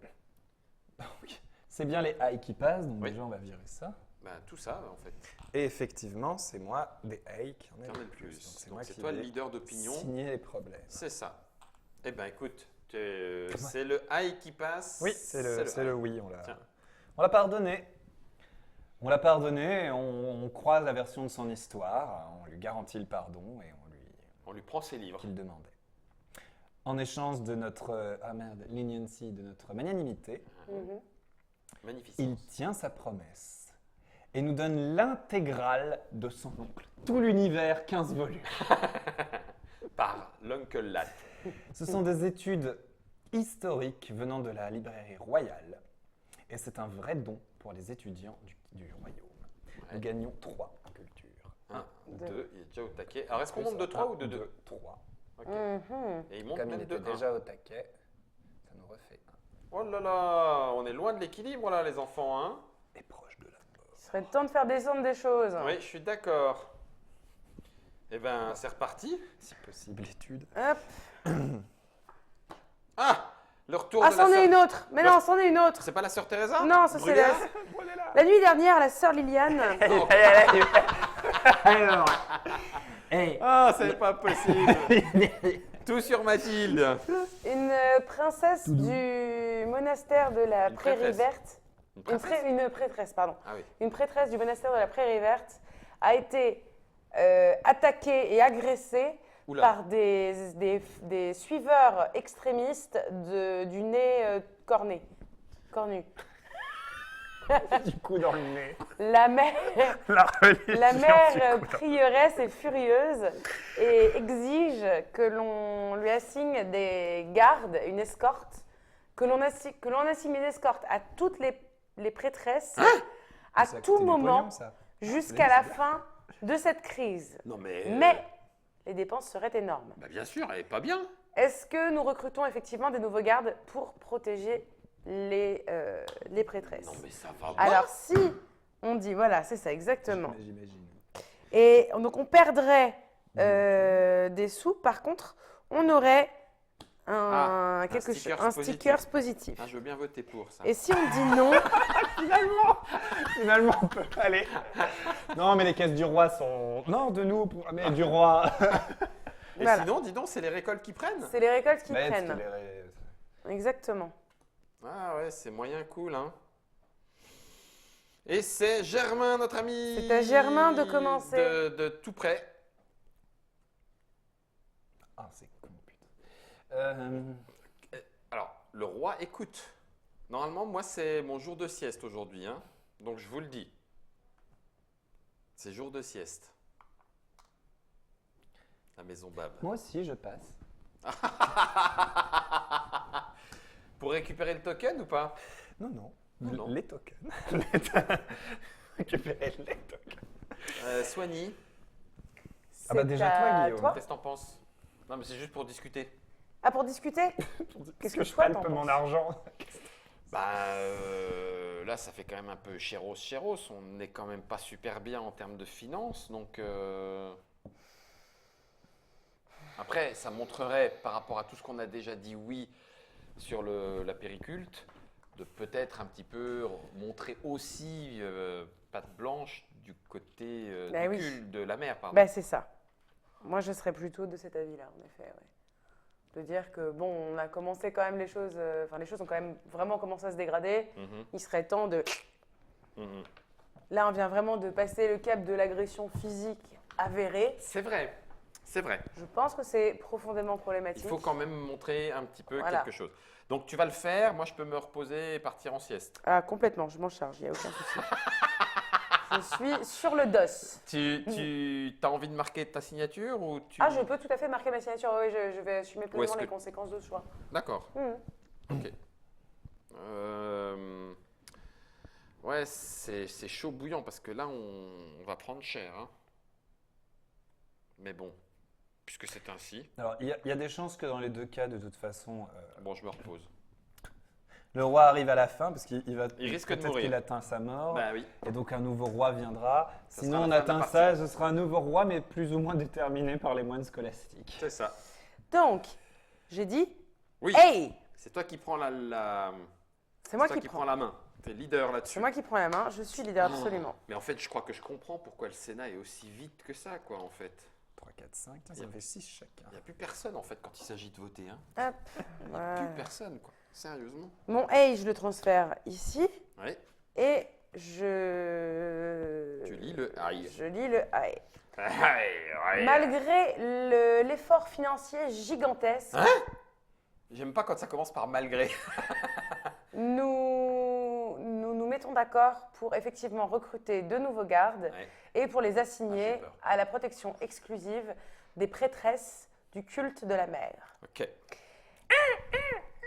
C'est bien les high qui passent, donc Oui. déjà, on va virer ça. Bah, tout ça, en fait. Et effectivement, c'est moi, des high, qui en ai T'en as le le plus. plus. Donc, Donc, moi c'est qui toi le vais leader d'opinion. signer les problèmes. C'est ça. Eh ben, écoute, c'est le high qui passe. Oui, c'est le high. oui, Tiens. on l'a pardonné. On l'a pardonné, on croise la version de son histoire, on lui garantit le pardon et On lui prend ses livres. qu'il demandait. En échange de notre leniency, de notre magnanimité, Mhm. Magnifique. il tient sa promesse et nous donne l'intégrale de son oncle. Tout l'univers, 15 volumes. Par l'Uncle Lat. Ce sont des études historiques venant de la librairie royale et c'est un vrai don pour les étudiants du royaume. Nous gagnons 3 en culture. 1, Deux. 2, il est déjà au taquet. Alors, est-ce qu'on monte de 3 ou de 2? 3. Ok. Mhm. Et il monte Comme il même de était 1. déjà au taquet, ça nous refait 1. Oh là là, on est loin de l'équilibre là, les enfants, hein? Et proche de la mort. Il serait temps de faire descendre des choses. Oui, je suis d'accord. Eh ben, c'est reparti. Si possible, étude. Hop. Ah, le retour Ah, de la c'en est sœur. une autre. Mais non, c'en est une autre. C'est pas la sœur Teresa? Non, ça c'est Brûlée la nuit dernière, la sœur Liliane. Non. Alors, hey. Ah, c'est pas possible. Tout sur Mathilde. Une princesse du monastère de la Une Prairie prêtresse. Verte. Une Une, princesse? une prêtresse, pardon. Ah oui. Une prêtresse du monastère de la Prairie Verte a été attaquée et agressée Oula. par des suiveurs extrémistes du nez cornu. Du coup dans le nez. La mère, La religion, la mère du coup, dans- prieuresse est furieuse et exige que l'on lui assigne des gardes, une escorte, que l'on assigne une escorte à toutes les prêtresses à Ça a tout coûté du moment pognon, ça. jusqu'à la fin de cette crise. Non mais. Mais les dépenses seraient énormes. Bah bien sûr, elle est pas bien. Est-ce que nous recrutons effectivement des nouveaux gardes pour protéger les prêtresses? Non mais ça va pas. Alors si on dit, voilà, c'est ça exactement. J'imagine. Et donc on perdrait des sous, par contre, on aurait un stickers positif. Ah, je veux bien voter pour ça. Et si on dit non, Finalement, on peut aller. Non, mais les caisses du roi sont. Non, de nous, mais du roi. Et voilà. sinon, dis donc, c'est les récoltes qui prennent. c'est les récoltes qui Bête, prennent. Exactement. Ah ouais, c'est moyen cool, hein. Et c'est Germain, notre ami. C'est à Germain de commencer. De tout près. Ah, c'est con, putain. Alors, le roi écoute. Normalement, moi, c'est mon jour de sieste aujourd'hui, hein. Donc, je vous le dis. C'est jour de sieste. La maison Bab. Moi aussi, je passe. Pour récupérer le token ou pas? Non, non. Non. Les tokens. Récupérer les tokens. Soigny, Ah bah C'est déjà, à toi, Guillaume. qu'est-ce que t'en penses? Non, mais c'est juste pour discuter. Ah, pour discuter? Qu'est-ce que je toi, palpe t'en mon penses? argent? Là, ça fait quand même un peu chéros. On n'est quand même pas super bien en termes de finances. Donc, après, ça montrerait, par rapport à tout ce qu'on a déjà dit, oui, sur la périculte, de peut-être un petit peu montrer aussi patte blanche du côté Bah du oui. culte de la mer, pardon. Bah, c'est ça. Moi, je serais plutôt de cet avis-là, en effet. Ouais. De dire que, bon, on a commencé quand même les choses... Enfin, les choses ont quand même vraiment commencé à se dégrader. Mhm, Il serait temps de... mhm. Là, on vient vraiment de passer le cap de l'agression physique avérée. C'est vrai, c'est vrai. Je pense que c'est profondément Il problématique. faut quand même montrer un petit peu Voilà. quelque chose. Donc, tu vas le faire. Moi, je peux me reposer et partir en sieste. Ah, complètement, je m'en charge, il n'y a aucun souci. Je suis sur le dos. Tu as envie de marquer ta signature ou tu... Ah, je peux tout à fait marquer ma signature. Oui, je vais assumer Ou est-ce pleinement que- les conséquences de ce choix. D'accord. Mhm. Ok. Ouais, c'est chaud bouillant parce que là, on va prendre cher. Hein. Mais bon, puisque c'est ainsi, Alors, il y a des chances que dans les deux cas, de toute façon, bon, je me repose. le roi arrive à la fin parce qu'il va Il risque de peut-être mourir. qu'il atteint sa mort. Bah oui. Et donc un nouveau roi viendra. Ça Sinon, sera on la fin de la atteint partie. ça, ce sera un nouveau roi, mais plus ou moins déterminé par les moines scolastiques. C'est ça. Donc, j'ai dit, Oui, hey, c'est toi qui prends c'est moi toi qui qui prends. prends la main. T'es leader C'est là-dessus. moi qui prends la main, je suis leader Oh. absolument. Mais en fait, je crois que je comprends pourquoi le Sénat est aussi vite que ça, quoi, en fait. 3, 4, 5, tiens, ça Yep. me fait 6 chacun. Il n'y a plus personne, en fait, quand il s'agit de voter. Hein. Hop, Il n'y a voilà. plus personne, quoi. Sérieusement. Mon hey, je le transfère ici Ouais. et je... Tu lis le aïe. Je lis le hey. Aïe. Malgré l'effort financier gigantesque, Hein? J'aime pas quand ça commence par malgré. nous mettons d'accord pour effectivement recruter de nouveaux gardes Ouais. et pour les Ah, assigner j'ai peur. à la protection exclusive des prêtresses du culte de la mer. Ok.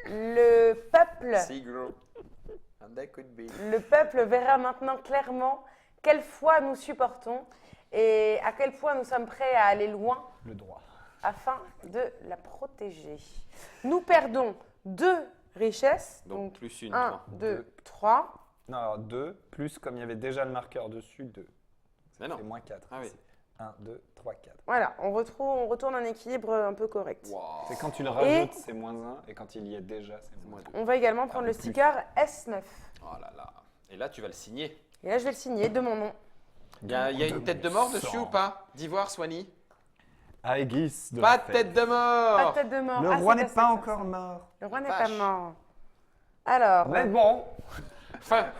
Le peuple, Sigro. And that could be. le peuple verra maintenant clairement quelle foi nous supportons et à quel point nous sommes prêts à aller loin Le droit. afin de la protéger. Nous perdons 2 richesses, Donc, donc plus une. 1, toi. 2, 3. Non, alors 2, plus comme il y avait déjà le marqueur dessus, 2. Mais non. C'est moins 4. Ah oui. 1, 2, 3, 4. Voilà, on retourne un équilibre un peu correct. Wow. C'est quand tu le rajoutes, c'est moins 1, et quand il y est déjà, c'est moins Moins 2. deux. On va également prendre le plus. sticker S9. Oh là là. Et là, tu vas le signer. Et là, je vais le signer de mon nom. Il y a une tête de mort dessus ou pas? D'ivoire, Soigny? Aegis de Pas la de fête. tête de mort! Pas de tête de mort. Le Ah, roi c'est n'est assez pas ça. encore mort. Le roi n'est Vache. pas mort. Alors, Mais bon, Enfin,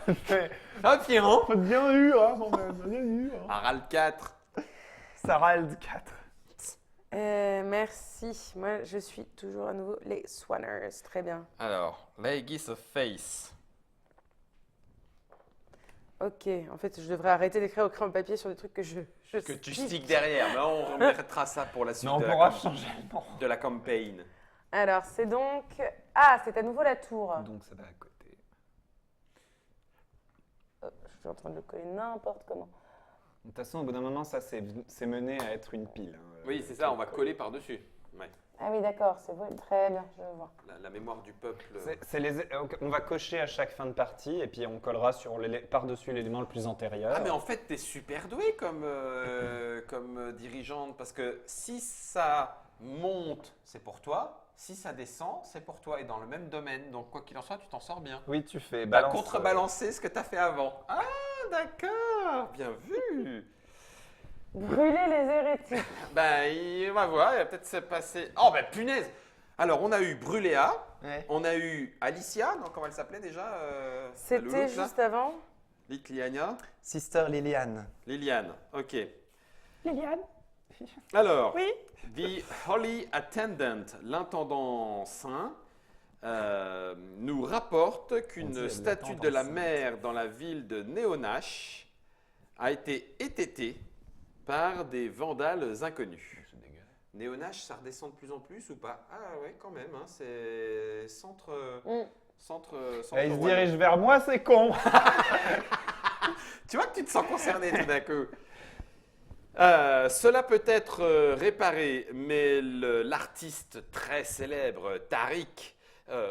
environ. bien eu, hein, bien eu. Hein. Harald 4. Sarald 4. merci. Moi, je suis toujours à nouveau les Swanners. Très bien. Alors, l'Aegis of Face. Ok, en fait, je devrais arrêter d'écrire au crayon papier sur des trucs que je Que tu sticks derrière. Mais on remettra ça pour la suite Mais on de, pourra changer le nom. de la campagne. Alors, c'est donc... Ah, c'est à nouveau la tour. Donc ça va à côté. Je suis en train de le coller n'importe comment. De toute façon, au bout d'un moment, ça c'est mené à être une pile. Hein, Oui, c'est ça, on va coller par-dessus. Ouais. Ah oui, d'accord, c'est vrai. Très bien, je vois. La mémoire du peuple. On va cocher à chaque fin de partie et puis on collera par-dessus l'élément le plus antérieur. Ah, mais en fait, t'es super doué comme, comme dirigeante parce que si ça monte, c'est pour toi. Si ça descend, c'est pour toi et dans le même domaine. Donc, quoi qu'il en soit, tu t'en sors bien. Oui, tu fais Bah, balance. contrebalancer ce que tu as fait avant. Ah, d'accord, bien vu. Brûler les hérétiques. On va voir, il va peut-être se passer. Oh, ben punaise. Alors, on a eu Bruléa, Ouais. on a eu Alicia, non, comment elle s'appelait déjà la C'était louloute, là juste avant. Litliania. Sister Liliane. Liliane, ok. Liliane. Alors, Oui. The Holy Attendant, l'intendant saint, nous rapporte On dit qu'une statue de la l'intendant mer dans la ville de Néonache a été étêtée par des vandales inconnus. C'est dégueulasse. Néonache, ça redescend de plus en plus ou pas? Ah ouais, quand même, hein, c'est centre... centre Il se royal. dirige vers moi, c'est con. Tu vois que tu te sens concerné tout d'un coup. Cela peut être réparé, mais l'artiste très célèbre, Tariq,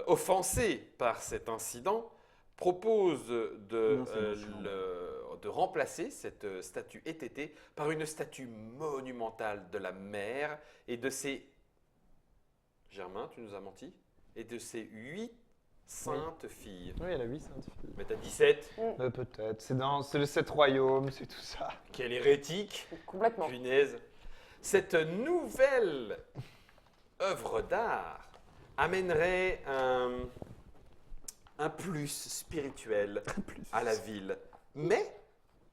offensé par cet incident, propose de remplacer cette statue étêtée par une statue monumentale de la mère et de ses... Germain, tu nous as menti? Et de ses 8 saintes filles. Oui, elle a 8 saintes filles. Mais t'as 17. Peut-être. C'est le 7 royaumes, c'est tout ça. Quel hérétique! Complètement. Punaise. Cette nouvelle œuvre d'art amènerait un plus spirituel à la ville. Mais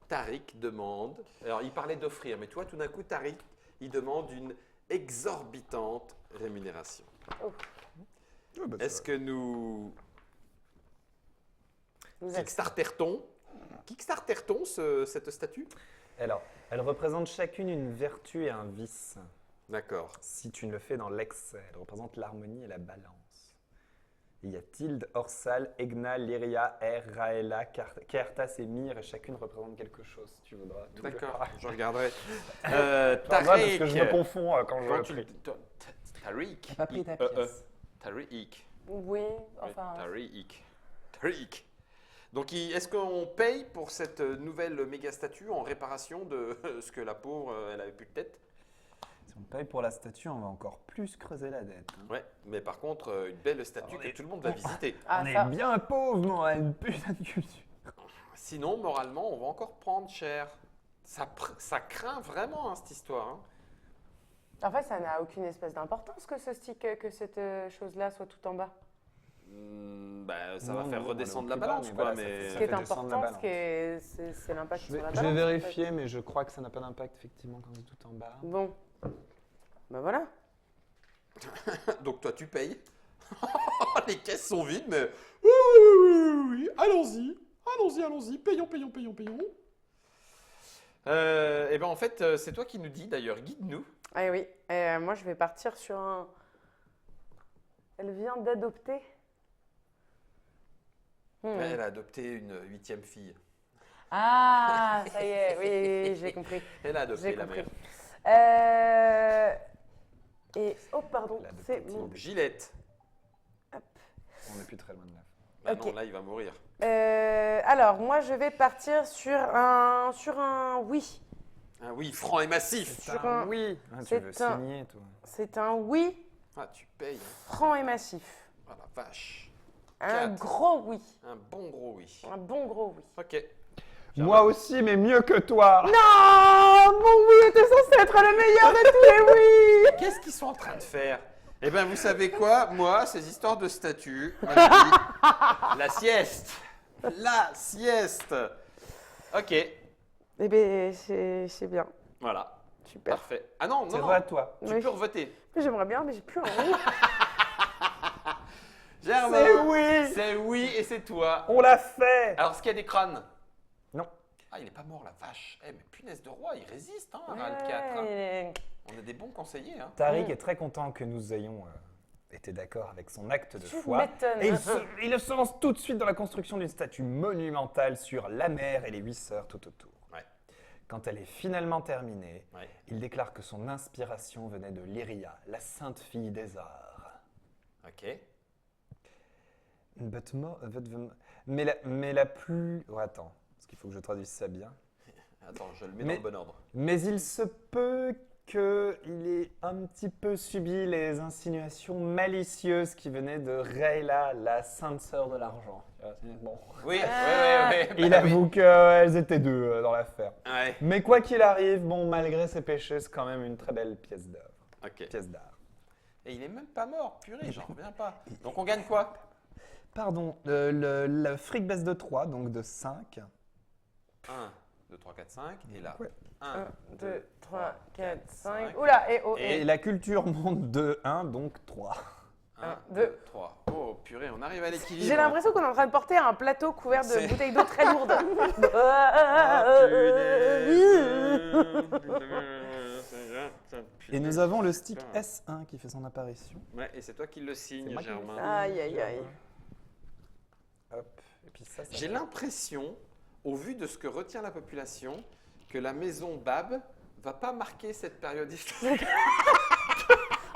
Tariq demande, alors il parlait d'offrir, mais toi tout d'un coup Tariq, il demande une exorbitante rémunération. Oh. Est-ce que nous Nous êtes- Kickstarter-t-on cette statue? Alors, elle représente chacune une vertu et un vice. D'accord. Si tu ne le fais dans l'excès, elle représente l'harmonie et la balance. Il y a Tilde, Orsal, Egna, Lyria, Er, Raela, Kertas et Myr, et chacune représente quelque chose, si tu voudras. tout le D'accord, faire. je regarderai. Pardon, parce Tariq. que je me confonds quand Quand je... tu Tariq. T'as pas pris ta pièce. Tariq. Oui, enfin. Tariq. Donc, est-ce qu'on paye pour cette nouvelle méga statue en réparation de ce que la pauvre, elle avait plus de tête? Si on paye pour la statue, on va encore plus creuser la dette. hein. Ouais, mais par contre, une belle statue que tout le monde va visiter. Ah, on ça. est bien pauvres, mais on a une putain de culture. Sinon, moralement, on va encore prendre cher. Ça craint vraiment, hein, cette histoire. hein. En fait, ça n'a aucune espèce d'importance que ce stick, que cette chose-là soit tout en bas. Ça Non, va faire non, redescendre elle la est au plus bas, balance, mais quoi. voilà, mais... Ce qui est fait descendre la important, c'est l'impact Je sur la vais, balance. en fait. vérifier, mais je crois que ça n'a pas d'impact, effectivement, quand c'est tout en bas. Bon. Ben voilà. Donc toi, tu payes. Les caisses sont vides, mais oui, allons-y, payons. Et ben en fait, c'est toi qui nous dis d'ailleurs, guide-nous. Ah oui, moi je vais partir sur un... Elle vient d'adopter. Elle a adopté une 8e fille. Ah, ça y est, oui, j'ai compris. Elle a adopté J'ai la compris. mère. Et, oh pardon, Elle a adopté c'est Tilde. mon... Donc Gillette. On n'est plus très loin de là. Bah Ok. non, là il va mourir. Alors, moi je vais partir sur un oui. Ah oui, franc et massif. Sur un- oui. Ah, tu c'est veux un- signer, toi. C'est un oui Ah, tu payes. hein. franc et massif. Ah la vache. Un 4. gros oui. Un bon gros oui. Un bon gros oui. Ok. Moi aussi, mais mieux que toi. Non, mon oui était censé être le meilleur de tous les oui. Qu'est-ce qu'ils sont en train de faire? Eh bien, vous savez quoi? Moi, ces histoires de statues, moi, je dis, la sieste. La sieste. Ok. Eh bien, c'est bien. Voilà. Super. Parfait. Ah non, C'est non, vrai à non. toi. Tu Oui. peux revoter. J'aimerais bien, mais j'ai plus envie. Germain, C'est oui. c'est oui et c'est toi. On l'a fait. Alors, est-ce qu'il y a des crânes? Non. Ah, il est pas mort, la vache. Eh, mais punaise de roi, il résiste, hein, Harald 4. Ouais. On a des bons conseillers, hein. Tariq est très content que nous ayons été d'accord avec son acte de Tu foi. m'étonnes. Et il se lance tout de suite dans la construction d'une statue monumentale sur la mer et les 8 sœurs tout autour. Ouais. Quand elle est finalement terminée, Ouais. il déclare que son inspiration venait de Lyria, la sainte fille des arts. Ok. Mais la plus... Oh, attends, parce qu'il faut que je traduise ça bien. Attends, je le mets Mais- dans le bon ordre. Mais il se peut qu'il ait un petit peu subi les insinuations malicieuses qui venaient de Rayla, la sainte sœur de l'argent. Bon. Oui, Ah. oui. Il Bah oui. avoue qu'elles étaient deux dans l'affaire. Ouais. Mais quoi qu'il arrive, bon, malgré ses péchés, c'est quand même une très belle pièce d'œuvre. Ok. Pièce d'art. Et il est même pas mort, purée, j'en reviens pas. Donc on gagne quoi? Pardon, le fric baisse de 3, donc de 5. 1, 2, 3, 4, 5. Et là, Ouais. 1, 1, 2, 3, 4, 5. 5. Oula, et oh, Et et. la culture monte de 1, donc 3. 1, Un, 2, deux. 3. Oh, purée, on arrive à l'équilibre. J'ai l'impression qu'on est en train de porter un plateau couvert de C'est- bouteilles d'eau très lourdes. Ah, Et nous avons le stick Putain. S1 qui fait son apparition. Ouais, et c'est toi qui le C'est signe, moi qui le Germain. fais. Aïe, aïe, aïe. Hop, et puis ça J'ai l'impression, au vu de ce que retient la population, que la maison Bab va pas marquer cette période historique.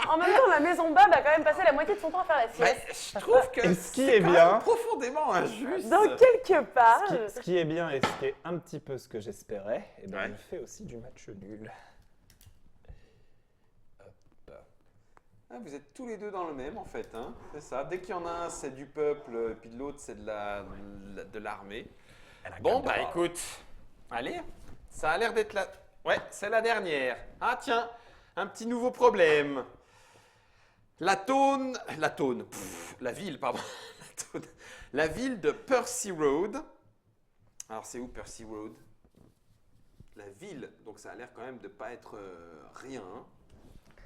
En même temps, la maison Bab a quand même passé la moitié de son temps à faire la Mais sieste. je trouve que Et ce qui c'est est quand bien- même profondément injuste. Dans quelque part. Ce qui est bien et ce qui est un petit peu ce que j'espérais, et ben Ouais. on fait aussi du match nul. Ah, vous êtes tous les deux dans le même en fait, hein. C'est ça. Dès qu'il y en a un, c'est du peuple, et puis de l'autre, c'est de l'armée. Bon, bah écoute, allez, ça a l'air d'être la... Ouais, c'est la dernière. Ah tiens, un petit nouveau problème. La ville, pardon. La ville de Percy Road. Alors c'est où Percy Road? La ville, donc ça a l'air quand même de pas être rien. Hein.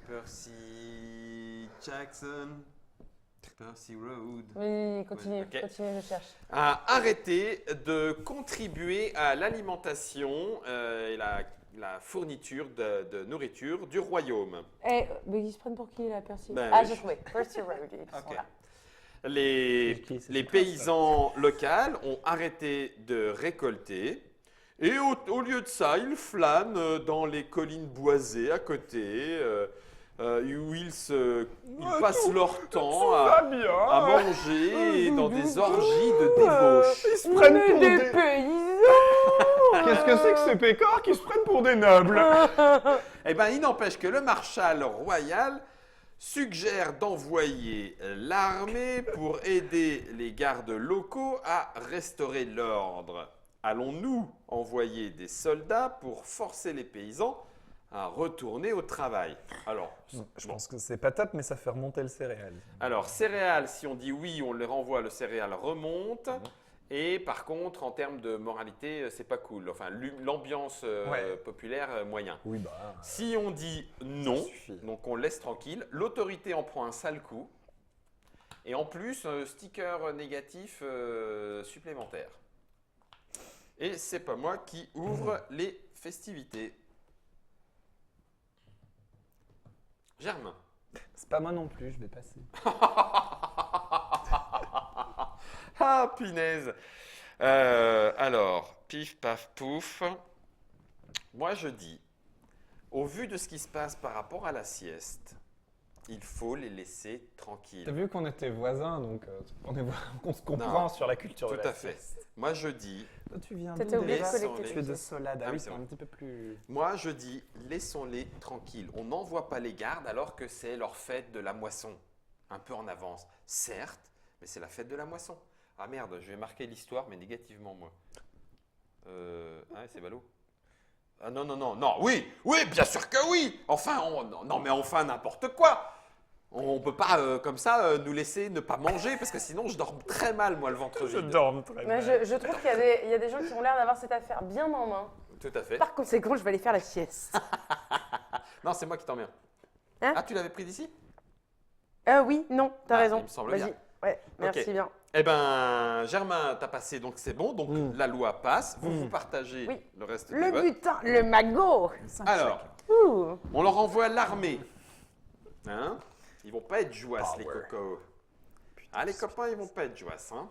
Percy Jackson. Percy Road. Oui, continue, Ok. continue, je cherche. A arrêté de contribuer à l'alimentation et la fourniture de nourriture du royaume. Eh, mais ils se prennent pour qui, là, Percy? Ben Ah, oui. j'ai trouvé. Percy Road, ils sont Ok. là. Les, Qui, c'est les ce paysans locaux ont arrêté de récolter et au lieu de ça, ils flânent dans les collines boisées à côté où ils passent leur temps à manger dans des orgies de débauche. Ils se prennent pour des des... paysans. Qu'est-ce que c'est que ces pécards qui se prennent pour des nobles? Eh bien, il n'empêche que le marshal royal suggère d'envoyer l'armée pour aider les gardes locaux à restaurer l'ordre. Allons-nous envoyer des soldats pour forcer les paysans à retourner au travail? Alors, Je pense que c'est pas top, mais ça fait remonter le céréal. alors, céréales, si on dit oui, on les renvoie, le céréal remonte. Et par contre, en termes de moralité, c'est pas cool. Enfin, l'ambiance Ouais. populaire, moyen. Oui, bah... Si on dit non, suffit. donc on laisse tranquille, l'autorité en prend un sale coup. Et en plus, un sticker négatif supplémentaire. Et c'est pas moi qui ouvre les festivités. Germain. C'est pas moi non plus, je vais passer. Ah, punaise. Alors, pif, paf, pouf. Moi, je dis, au vu de ce qui se passe par rapport à la sieste, il faut les laisser tranquilles. T'as vu qu'on était voisins, donc on se comprend Non, sur la culture Tout de la à fait. sieste. Moi, je dis, Toi, tu viens T'étais d'où, obligé de déjà laissons collecter les- Tu es des de choses. Solade, Ah ah oui, oui, c'est c'est vrai. un petit peu plus... laissons-les tranquilles. On n'envoie pas les gardes alors que c'est leur fête de la moisson. Un peu en avance. Certes, mais c'est la fête de la moisson. Ah merde, je vais marquer l'histoire, mais négativement, moi. Ah, c'est ballot. Ah non, non, non, non, oui, oui, bien sûr que oui. Enfin, non, mais enfin, n'importe quoi. On peut pas, comme ça, nous laisser ne pas manger, parce que sinon, je dors très mal, moi, le ventre vide. dors très Mais je trouve qu'il y a des gens qui ont l'air d'avoir cette affaire bien en main. Tout à fait. Par conséquent, je vais aller faire la sieste. Non, c'est moi qui t'emmerde. Hein Ah, tu l'avais pris d'ici? Oui, non, t'as Ah, raison. il me semble Vas-y. bien. Ouais, merci Ok. bien. Eh ben, Germain, t'as passé, donc c'est bon. Donc la loi passe. Vous partagez Oui. le reste des Le votes. butin, le magot. Alors, Ouh. on leur envoie l'armée. Hein? Ils vont pas être jouasses, les Power. cocos. Ah, les copains, ils vont pas être jouasses. Hein?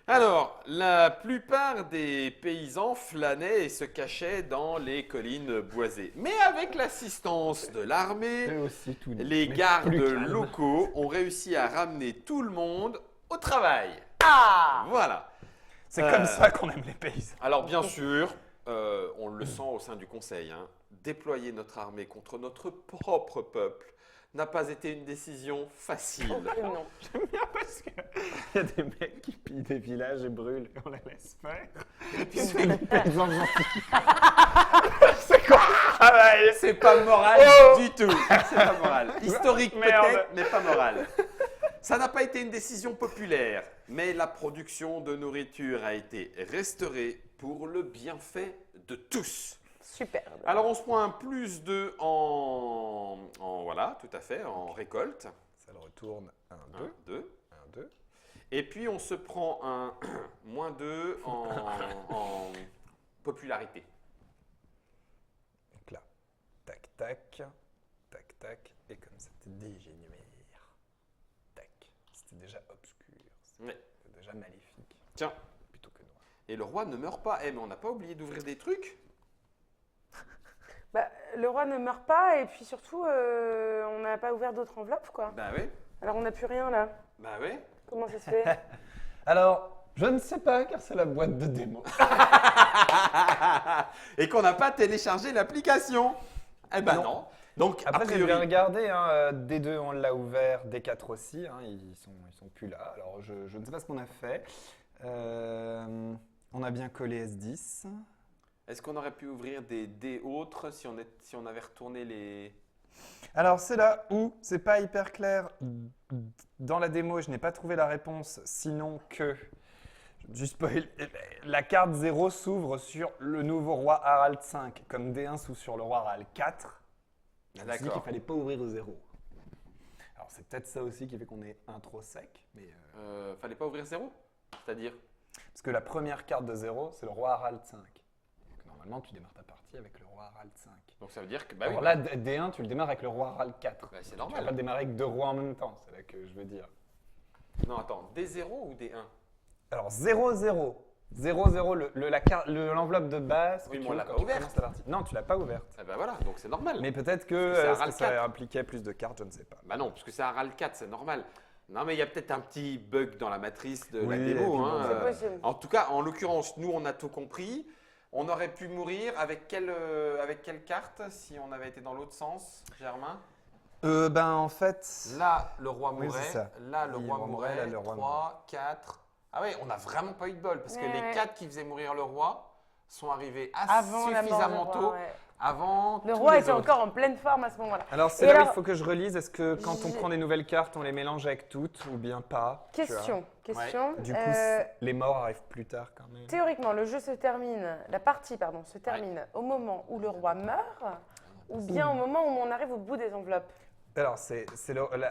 Alors, la plupart des paysans flânaient et se cachaient dans les collines boisées. Mais avec l'assistance de l'armée, Eux aussi, tout nu. les Mais gardes plus calme. locaux ont réussi à ramener tout le monde au travail. Ah. Voilà. C'est comme ça qu'on aime les paysans. Alors bien sûr, on le sent au sein du Conseil, hein, déployer notre armée contre notre propre peuple n'a pas été une décision facile. Non. Parce qu'il y a des mecs qui pillent des villages et brûlent et on les laisse faire. Et puis, C'est les paysans gentils. C'est quoi le travail? c'est pas moral du tout. C'est pas moral. Historique Merde. peut-être, mais pas moral. Ça n'a pas été une décision populaire, mais la production de nourriture a été restaurée pour le bienfait de tous. Super. Alors on se prend un plus 2 voilà, tout à fait, en récolte. Ça le retourne 1, 2, 1, 2. 1, 2. Et puis on se prend un moins 2 en popularité. Donc là, tac, tac, tac, tac, et comme ça, c'était dégénère. Tac. C'était déjà obscur. Ouais. C'était déjà maléfique. Tiens, Plutôt que noir. et le roi ne meurt pas. Eh, mais on n'a pas oublié d'ouvrir des trucs? Bah, le roi ne meurt pas et puis surtout, on n'a pas ouvert d'autres enveloppes, quoi. Bah oui, Alors on n'a plus rien là. bah oui. Comment ça se fait? Alors, je ne sais pas car c'est la boîte de démo. Et qu'on n'a pas téléchargé l'application. Eh ben Non. non. Donc, Après, a j'ai priori, bien regardé, hein, D2 on l'a ouvert, D4 aussi, hein, ils sont plus là. Alors, je ne sais pas ce qu'on a fait. On a bien collé S10. est-ce qu'on aurait pu ouvrir des dés autres si on avait retourné les... Alors c'est là où c'est pas hyper clair. Dans la démo, je n'ai pas trouvé la réponse, sinon que, du spoil, la carte 0 s'ouvre sur le nouveau roi Harald V, comme D1 s'ouvre sur le roi Harald IV. Ah, On s'est dit qu'il d'accord. fallait pas ouvrir au 0. Alors c'est peut-être ça aussi qui fait qu'on est un trop sec, mais Fallait pas ouvrir 0? C'est-à-dire? parce que la première carte de 0, c'est le roi Harald V. Donc, normalement, tu démarres ta partie avec le roi Harald V. Donc ça veut dire que... Bah oui, Alors là, D1, tu le démarres avec le roi Harald IV. bah, c'est Tu vas pas normal. le démarrer avec deux rois en même temps, c'est là que je veux dire. Non, attends, D0 ou D1? Alors 0-0. 0-0, l'enveloppe de base. Oui, que mais tu on ouvres l'a quand pas tu ouverte. commences la partie. Non, tu l'as pas ouverte. Eh ben voilà, donc c'est normal. Mais peut-être que, Parce que c'est est-ce que Harald ça IV. impliquait plus de cartes, je ne sais pas. Bah non, parce que c'est Harald 4, c'est normal. Non, mais il y a peut-être un petit bug dans la matrice de la Oui, démo. et puis hein, bon, C'est possible. En tout cas, en l'occurrence, nous, on a tout compris. On aurait pu mourir avec quelle carte si on avait été dans l'autre sens, Germain? Ben en fait, Là, le roi Oui, mourait. c'est ça. Là, le Oui, roi le roi mourait. mourait, là, le roi 3, 4. Ah ouais, on n'a vraiment pas eu de bol parce que Ouais. les 4 qui faisaient mourir le roi sont arrivés Avant la mort suffisamment du tôt roi, ouais. avant Le tous roi les était autres. encore en pleine forme à ce moment-là. alors c'est Et là où alors- il faut que je relise. Est-ce que quand on J'ai- prend des nouvelles cartes, on les mélange avec toutes ou bien pas tu vois Question. Du coup, les morts arrivent plus tard quand même. Théoriquement, le jeu se termine, la partie pardon, se termine au moment où le roi meurt ou bien au moment où on arrive au bout des enveloppes. Alors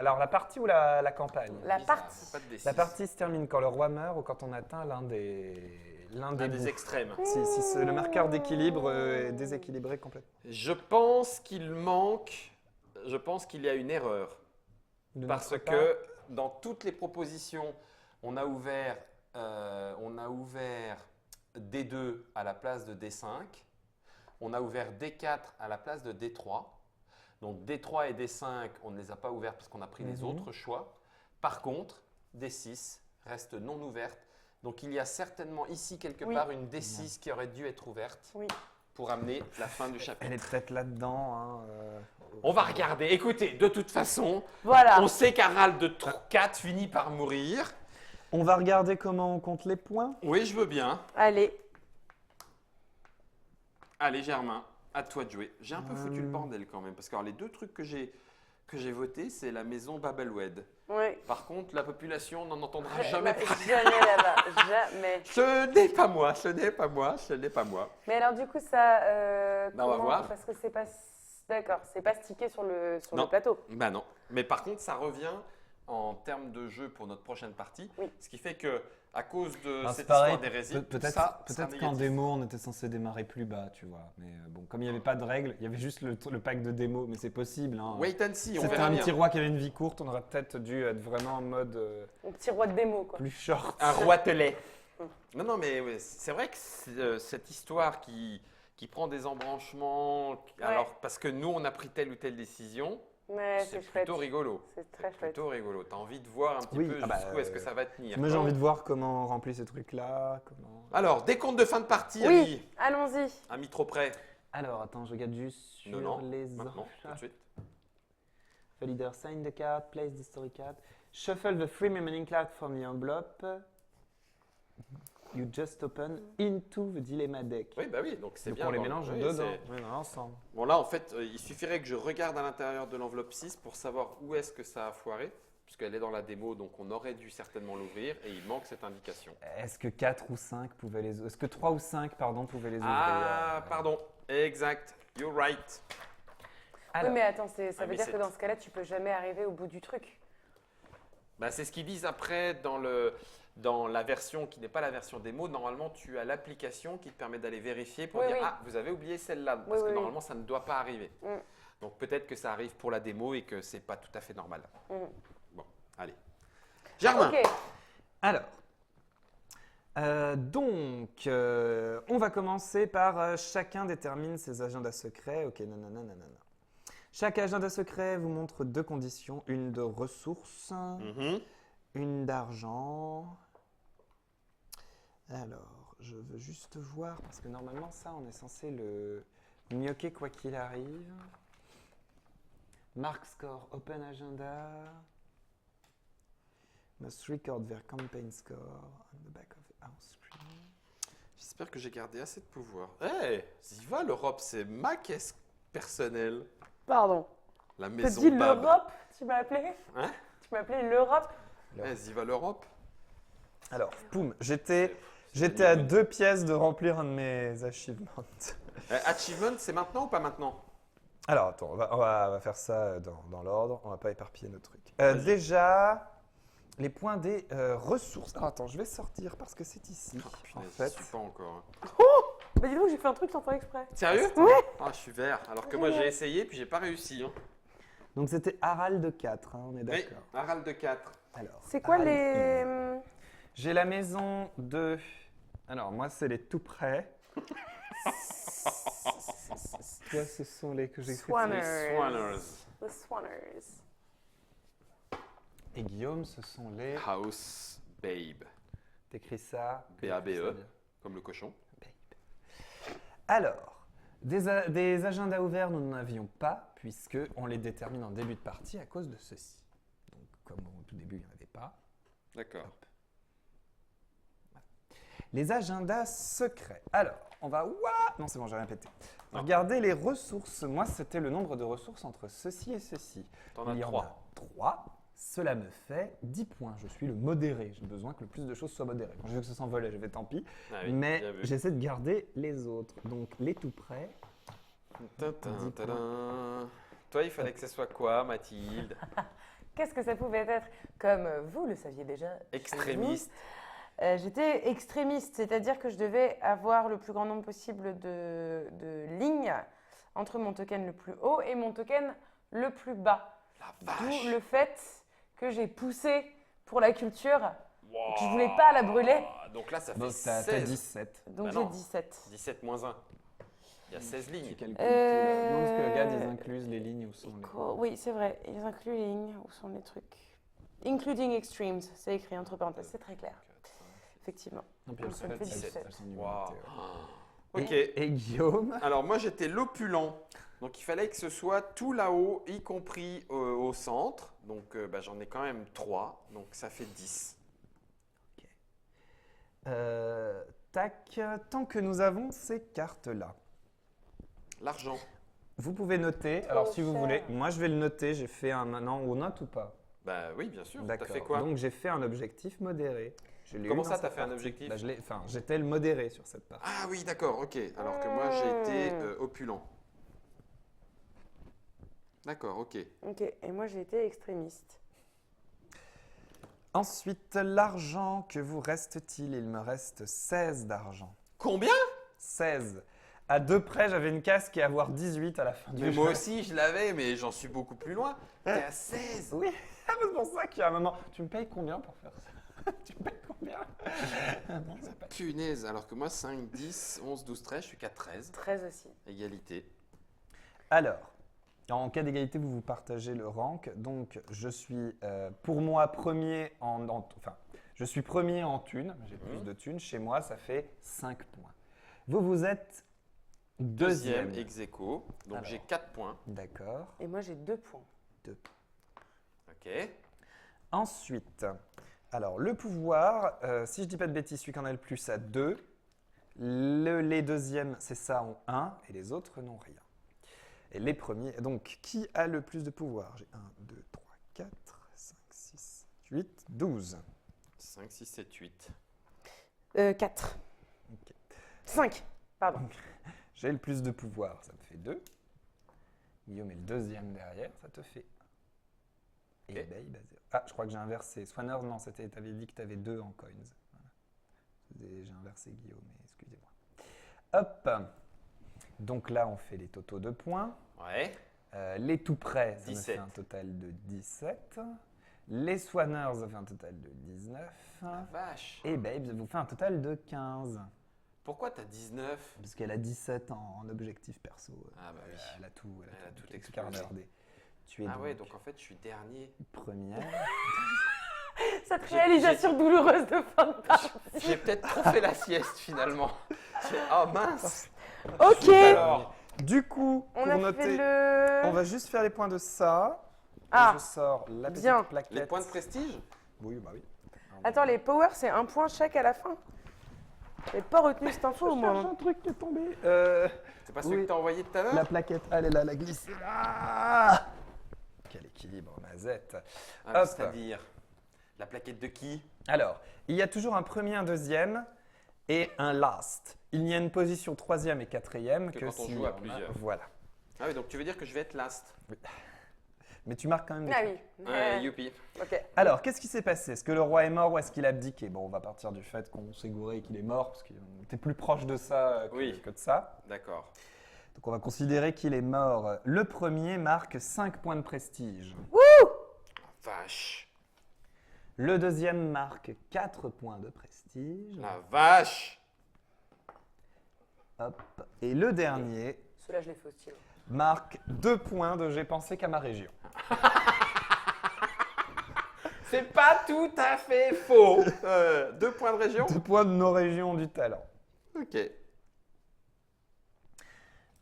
alors la partie ou la campagne La Oui, ça, partie. c'est pas de D6. La partie se termine quand le roi meurt ou quand on atteint l'un des Un des bouts. extrêmes. Si le marqueur d'équilibre est déséquilibré complètement. Je pense qu'il y a une erreur. De Parce notre que dans toutes les propositions, on a ouvert D2 à la place de D5. On a ouvert D4 à la place de D3. Donc D3 et D5, on ne les a pas ouverts parce qu'on a pris les autres choix. Par contre, D6 reste non ouverte. Donc il y a certainement ici quelque Oui. part une D6 qui aurait dû être ouverte Oui. pour amener la fin du chapitre. Elle est peut-être là-dedans. Hein, On va regarder. Écoutez, de toute façon, Voilà. on sait qu'Harald de 4 finit par mourir. On va regarder comment on compte les points. Oui, je veux bien. Allez. Allez, Germain, à toi de jouer. J'ai un peu foutu le bordel quand même, parce que alors, les deux trucs que j'ai votés, c'est la maison Babelwed. Oui. Par contre, la population n'en entendra jamais Bah, parler. jamais là-bas. Jamais. Ce n'est pas moi, ce n'est pas moi, ce n'est pas moi. Mais alors du coup ça. Bah, on va voir. Parce que c'est pas. D'accord, c'est pas stické sur le Non. plateau. Bah non. Mais par contre, ça revient en termes de jeu pour notre prochaine partie. Oui. Ce qui fait que, à cause de Alors, cette c'est pareil, histoire d'hérésie, peut-être ça sera qu'en négatif. démo, on était censé démarrer plus bas, tu vois. Mais bon, comme il n'y avait pas de règles, il y avait juste le pack de démo, mais c'est possible. Hein. Wait and see, on C'était verra un bien. petit roi qui avait une vie courte, on aurait peut-être dû être vraiment en mode Un petit roi de démo quoi. plus short. Un roitelet. Non, mais ouais, c'est vrai que cette histoire qui prend des embranchements, alors parce que nous, on a pris telle ou telle décision, Ouais, c'est c'est chouette. plutôt rigolo. C'est très chouette. Plutôt rigolo. T'as envie de voir un petit Oui, peu ah bah, jusqu'où est-ce que ça va tenir. Moi, j'ai envie de voir comment on remplit ces trucs-là. Comment... Alors, décompte de fin de partie, Oui, allons-y. ami trop près. Alors, attends, je regarde juste sur Non, les maintenant, tout de suite. The leader sign the card, place the story card, shuffle the three remaining cards from the envelope. You just open into the dilemma deck. Oui, bah oui, donc c'est Donc bien. on les dans- mélange oui, dedans, c'est- oui, ensemble. Bon, là, en fait, il suffirait que je regarde à l'intérieur de l'enveloppe 6 pour savoir où est-ce que ça a foiré, puisqu'elle est dans la démo, donc on aurait dû certainement l'ouvrir, et il manque cette indication. Est-ce que 4 ou 5 pouvaient les Est-ce que 3 ou 5 pardon, pouvaient les ouvrir Ah, pardon, exact, you're right. Alors, Oui, mais attends, ça Ah, veut mais dire c'est- que dans ce cas-là, tu peux jamais arriver au bout du truc. Bah, c'est ce qu'ils disent après dans la version qui n'est pas la version démo. Normalement, tu as l'application qui te permet d'aller vérifier pour Oui, dire oui. ah, vous avez oublié celle-là, parce Oui, que oui, normalement, ça ne doit pas arriver. Mm. Donc peut-être que ça arrive pour la démo et que c'est pas tout à fait normal. Mm. Bon, allez. Germain, Ok. alors, On va commencer par chacun détermine ses agendas secrets. Ok, nanana, nanana. Chaque agenda secret vous montre 2 conditions, une de ressources, une d'argent. Alors, je veux juste voir, parce que normalement ça, on est censé le mioquer quoi qu'il arrive. Mark score, open agenda. Must record their campaign score on the back of the house screen. J'espère que j'ai gardé assez de pouvoir. Eh, Ziva, l'Europe, c'est ma caisse personnelle. Pardon. La Tu maison dis Bab. l'Europe, tu m'as appelé? Hein? Tu m'as appelé l'Europe? Eh, Ziva, l'Europe. Alors, poum, j'étais à 2 pièces de remplir un de mes achievements. Achievement, c'est maintenant ou pas maintenant? Alors, attends, on va faire ça dans l'ordre. On va pas éparpiller nos trucs. Vas-y. Déjà, les points des ressources. Alors, attends, je vais sortir parce que c'est ici. Oh, en punaise, fait. je suis pas encore. Bah dis donc, j'ai fait un truc sans faire exprès. Sérieux? Ouais. Ah, je suis vert. Alors que moi, j'ai essayé, puis j'ai pas réussi. Hein. Donc, c'était Harald de 4, on est Oui, d'accord. Harald de 4. Alors, C'est quoi Harald les... I. J'ai la maison de... Alors, moi, c'est les tout près. Toi, ce sont les que j'ai écrits. Swanners. Les Swanners. The Swanners. Et Guillaume, ce sont les... House Babe. T'écris ça. B-A-B-E, comme le cochon. Alors, des agendas ouverts, nous n'en avions pas, puisque on les détermine en début de partie à cause de ceci. Donc, comme au tout début, il n'y en avait pas. D'accord. Les agendas secrets. Alors, on va... Ouah non, c'est bon, j'ai rien pété. Regardez les ressources. Moi, c'était le nombre de ressources entre ceci et ceci. T'en as Il y en 3. a 3. Cela me fait 10 points. Je suis le modéré. J'ai besoin que le plus de choses soient modérées. Quand je veux que ça s'envole, je vais tant pis. Ah oui, Mais bien vu. j'essaie de garder les autres. Donc, les tout près. Tadam, tadam. Toi, il fallait que ce soit quoi, Mathilde? Qu'est-ce que ça pouvait être? Comme vous le saviez déjà. Extrémiste. J'étais extrémiste, c'est-à-dire que je devais avoir le plus grand nombre possible de lignes entre mon token le plus haut et mon token le plus bas. La D'où vache. le fait que j'ai poussé pour la culture. Wow. Je voulais pas la brûler. Donc là, ça fait Donc, t'as 16. 17. Donc Bah j'ai non. 17. 17 moins 1. Il y a 16 Tu lignes. calcules tout là. Non, parce que regarde, ils inclusent les lignes où sont les... Oui, c'est vrai. Ils incluent les lignes. Où sont les trucs? Including extremes. C'est écrit entre parenthèses. C'est très clair. Effectivement. Non, puis Donc, elles ça me sont- fait elles- 17. elles sont du Wow. 21. Ok. Et Guillaume. Alors moi, j'étais l'opulent. Donc il fallait que ce soit tout là-haut, y compris au centre. Donc bah, j'en ai quand même 3. Donc ça fait 10. Tac, tant que nous avons ces cartes-là, L'argent. vous pouvez noter. Trop Alors, si vous cher. voulez, moi je vais le noter. J'ai fait un. Non, on note ou pas? Bah oui, bien sûr. T'as D'accord. fait quoi? Donc, j'ai fait un objectif modéré. Je l'ai Comment eu ça, dans t'as cette fait un partie. objectif? Bah, j'étais le modéré sur cette partie. Ah oui, d'accord, ok. Alors que moi, j'ai été opulent. D'accord, ok. Ok. Et moi j'ai été extrémiste. Ensuite, l'argent, que vous reste-t-il? Il me reste 16 d'argent. Combien? 16. À 2 près, j'avais une case qui est à avoir 18 à la fin du Mais jeu. moi aussi, je l'avais, mais j'en suis beaucoup plus loin. T'es à 16. Oui, c'est pour ça qu'il y a un moment. Tu me payes combien pour faire ça? Tu me payes combien? Non, c'est pas... Punaise, alors que moi, 5, 10, 11, 12, 13, je suis qu'à 13. 13 aussi. Égalité. Alors, en cas d'égalité, vous vous partagez le rank. Donc, je suis pour moi premier enfin, je suis premier en thunes. J'ai plus de thunes. Chez moi, ça fait 5 points. Vous êtes deuxième. ex aequo. Donc Alors. j'ai 4 points. D'accord. Et moi j'ai 2 points. Ok. Ensuite, alors le pouvoir, si je dis pas de bêtises, celui qui en a le plus a 2. Les deuxièmes, c'est ça, ont 1 et les autres n'ont rien. Et les premiers, donc qui a le plus de pouvoir? J'ai 1, 2, 3, 4, 5, 6, 8, 12. 5, 6, 7, 8. 4. Ok. 5. Pardon. J'ai le plus de pouvoir, ça me fait 2. Guillaume est le deuxième derrière, ça te fait 1. Et Ok. Babe a 0. Ah, je crois que j'ai inversé. Swanner, non, tu avais dit que tu avais 2 en coins. Voilà. J'ai inversé Guillaume, excusez-moi. Hop. Donc là, on fait les totaux de points. Ouais. Les tout près, ça me 17. fait un total de 17. Les Swanners ont fait un total de 19. La vache. Et Babes vous fait un total de 15. Pourquoi t'as 19? Parce qu'elle a 17 en objectif perso. Ah bah oui. Elle a tout. Elle a tout explosé. cardardé. Tu es Ah ouais, donc en fait, je suis dernier. première. Cette réalisation douloureuse de fin de partie. J'ai peut-être trop fait la sieste finalement. Oh mince. Ok, Alors, Du coup, on pour a noter, fait le... on va juste faire les points de ça. Ah, Je sors la petite bien. plaquette. les points de prestige? Oui, bah oui. Attends, les power, c'est un point chaque à la fin. J'ai pas retenu cette info au moins. un truc qui est tombé. C'est pas celui Oui. que t'as envoyé tout à l'heure? La plaquette, elle est là, la glisse. Ah quel équilibre, Mazette. Alors, Hop. c'est-à-dire, la plaquette de qui? Alors, il y a toujours un premier, un deuxième et un last. Il n'y a une position troisième et quatrième Que que, quand on si joue à on a- plusieurs. Voilà. Ah oui, donc tu veux dire que je vais être last? Mais tu marques quand même des Ah trucs. oui. Ouais, youpi. Ok. Alors, qu'est-ce qui s'est passé? Est-ce que le roi est mort ou est-ce qu'il a abdiqué? Bon, on va partir du fait qu'on s'est gouré et qu'il est mort, parce qu'on était plus proche de ça Oui. que de ça. D'accord. Donc, on va considérer qu'il est mort. Le premier marque 5 points de prestige. Vache. Le deuxième marque 4 points de prestige. La vache. Hop. Et le dernier Ceux-là, je les fais au stylo. marque 2 points de J'ai pensé qu'à ma région. C'est pas tout à fait faux. 2 points de région? 2 points de nos régions du talent. Ok.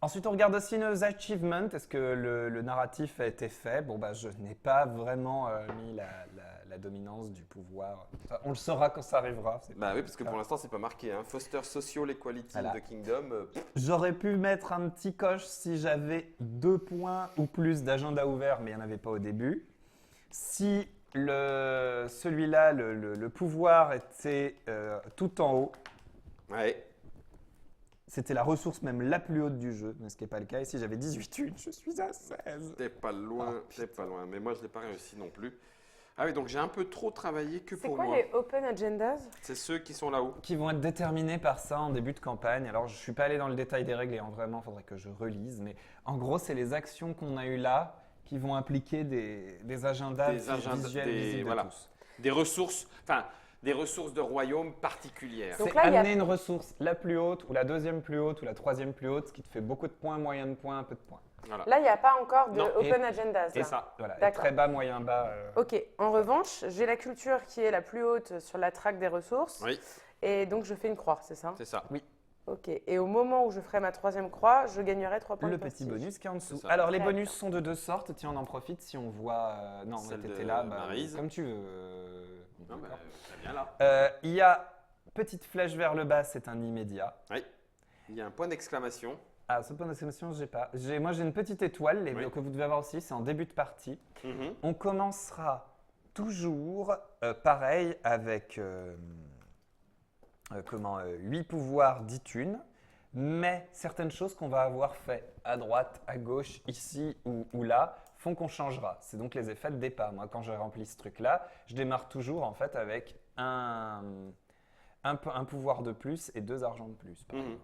Ensuite, on regarde aussi nos achievements. Est-ce que le narratif a été fait? Bon, bah, je n'ai pas vraiment mis la dominance du pouvoir. Enfin, on le saura quand ça arrivera. C'est Bah pas- oui, parce que pour l'instant, c'est pas marqué. Hein. Foster Social Equality Voilà. in the Kingdom. J'aurais pu mettre un petit coche si j'avais 2 points ou plus d'agenda ouvert, mais il n'y en avait pas au début. Si celui-là, le pouvoir était tout en haut, Ouais. c'était la ressource même la plus haute du jeu, mais ce qui n'est pas le cas. Ici, j'avais 18 unes, je suis à 16. T'es pas loin, t'es pas loin. Mais moi, je l'ai pas réussi non plus. Ah oui, donc j'ai un peu trop travaillé que C'est pour quoi moi. les open agendas? C'est ceux qui sont là-haut. Qui vont être déterminés par ça en début de campagne. Alors, je ne suis pas allé dans le détail des règles et vraiment, il faudrait que je relise. Mais en gros, c'est les actions qu'on a eues là qui vont impliquer des agendas Des agendas- visuels des- visibles voilà. de tous. Des ressources, enfin, des ressources de royaume particulières. Donc C'est là, il y a- amener une ressource la plus haute ou la deuxième plus haute ou la troisième plus haute, ce qui te fait beaucoup de points, moyen de points, un peu de points. Voilà. Là, il n'y a pas encore de Non, open agendas. Et là. ça, voilà. Et D'accord. très bas, moyen, bas. Ok. En revanche, j'ai la culture qui est la plus haute sur la traque des ressources. Oui, Et donc, je fais une croix, c'est ça? c'est ça. Ok. Et au moment où je ferai ma troisième croix, je gagnerai 3 points Le de petit prestige. bonus qui est en dessous. C'est ça. Alors, les D'accord. bonus sont de 2 sortes. Tiens, on en profite si on voit. Non, Celle t'étais de là. Maryse. Comme tu veux. Non, bah, D'accord. très bien là. Il y a petite flèche vers le bas, c'est un immédiat. Oui. Il y a un point d'exclamation. Ah, ce point d'exclamation, j'ai pas. Moi, j'ai une petite étoile, Oui. que vous devez avoir aussi, c'est en début de partie. Mhm. On commencera toujours pareil avec 8 pouvoirs, 10 thunes, mais certaines choses qu'on va avoir fait à droite, à gauche, ici ou là, font qu'on changera. C'est donc les effets de départ. Moi, quand je remplis ce truc-là, je démarre toujours en fait avec un pouvoir de plus et 2 argents de plus. par Mhm. exemple.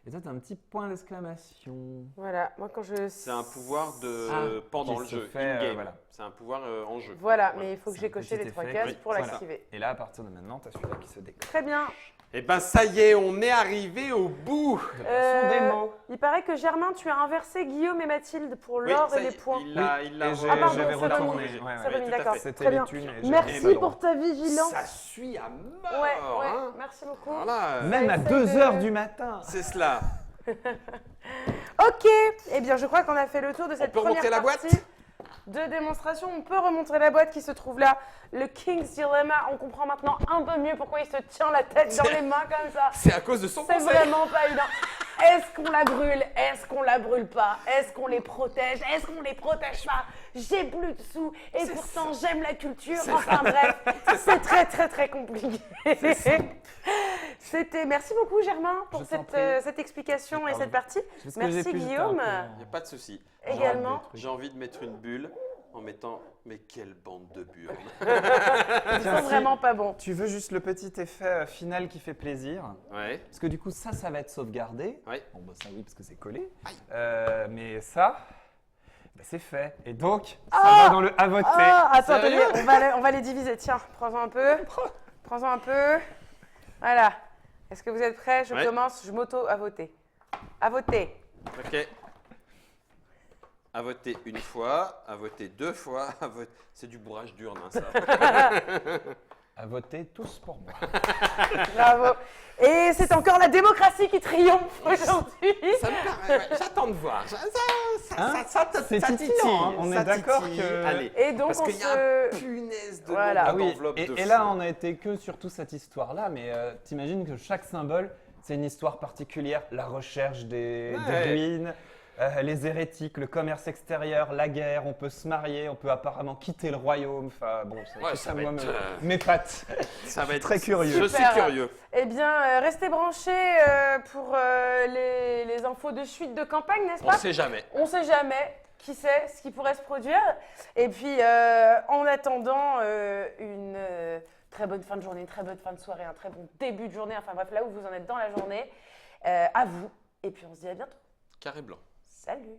Et toi, tu as un petit point d'exclamation. Voilà. Moi, quand je. C'est un pouvoir de Ah, pendant qui le se jeu, fait, in-game. voilà. C'est un pouvoir en jeu. Voilà, mais il faut que C'est j'ai un coché petit les 3 effet. cases Oui, pour voilà. l'activer. Et là, à partir de maintenant, tu as celui-là qui se déclenche. Très bien. Eh ben ça y est, on est arrivé au bout. Il paraît que Germain, tu as inversé Guillaume et Mathilde pour Oui, l'or ça et y les est, points. il l'a Et Ah, pardon, j'avais c'est remis. retourné. C'est Oui, remis, tout à d'accord. fait. C'était Très les bien. thunes et j'avais pas Merci le droit. pour ta vigilance. Ça suit à mort. Ouais, hein. merci beaucoup. Voilà, Même à essaye 2 de- heures du matin. c'est cela. Ok, eh bien je crois qu'on a fait le tour de cette peut première remontrer la partie boîte de démonstration. On peut remontrer la boîte qui se trouve là, le King's Dilemma. On comprend maintenant un peu mieux pourquoi il se tient la tête dans les mains comme ça. C'est à cause de son C'est conseil. vraiment pas évident. Est-ce qu'on la brûle? Est-ce qu'on la brûle pas? Est-ce qu'on les protège? Est-ce qu'on les protège pas? J'ai plus de sous et pourtant j'aime la culture. Enfin bref, c'est très très très compliqué. Merci beaucoup Germain pour Je t'en prie. cette explication et Pardon. cette partie. Je fais ce que j'ai Merci pu, j'étais Guillaume. Il n'y a pas de souci. Également. J'ai envie de mettre une bulle en mettant. Mais quelle bande de burnes. Ils Tiens, sont si vraiment pas bons. Tu veux juste le petit effet final qui fait plaisir. Ouais. Parce que du coup, ça va être sauvegardé. Ouais. Bon, bah ça oui, parce que c'est collé. Aïe. Mais ça, Ben, c'est fait. Et donc, ça Ah va dans le à voter. Ah, attends, Sérieux attendez, on va les diviser. Tiens, prends-en un peu. Prends-en un peu. Voilà. Est-ce que vous êtes prêts? Je Ouais. commence, je m'auto à voter. À voter. Ok. À voter une fois, à voter 2 fois, à voter... C'est du bourrage d'urne, hein, ça. À voter tous pour moi. Bravo. Et c'est encore la démocratie qui triomphe aujourd'hui. Ça me paraît... ouais, j'attends de voir. Hein C'est ça titillant, titille, hein. On ça est d'accord titille. que- Allez, Et donc, parce on qu'il y a se... un punaise de Voilà. nombre Ah oui, d'enveloppes de et là, fous. on a été que sur toute cette histoire-là, mais t'imagines que chaque symbole, c'est une histoire particulière. La recherche des Ouais. ruines, les hérétiques, le commerce extérieur, la guerre, on peut se marier, on peut apparemment quitter le royaume. Enfin, bon, Ouais, tout ça ça, va moi, être, m'épate. Ça va être très curieux. Je suis Super. curieux. Eh bien, restez branchés pour les infos de suite de campagne, n'est-ce On pas? sait jamais. On sait jamais. Qui sait ce qui pourrait se produire. Et puis, en attendant, une très bonne fin de journée, une très bonne fin de soirée, un très bon début de journée. Enfin bref, là où vous en êtes dans la journée. À vous. Et puis, on se dit à bientôt. Carré blanc. Salut!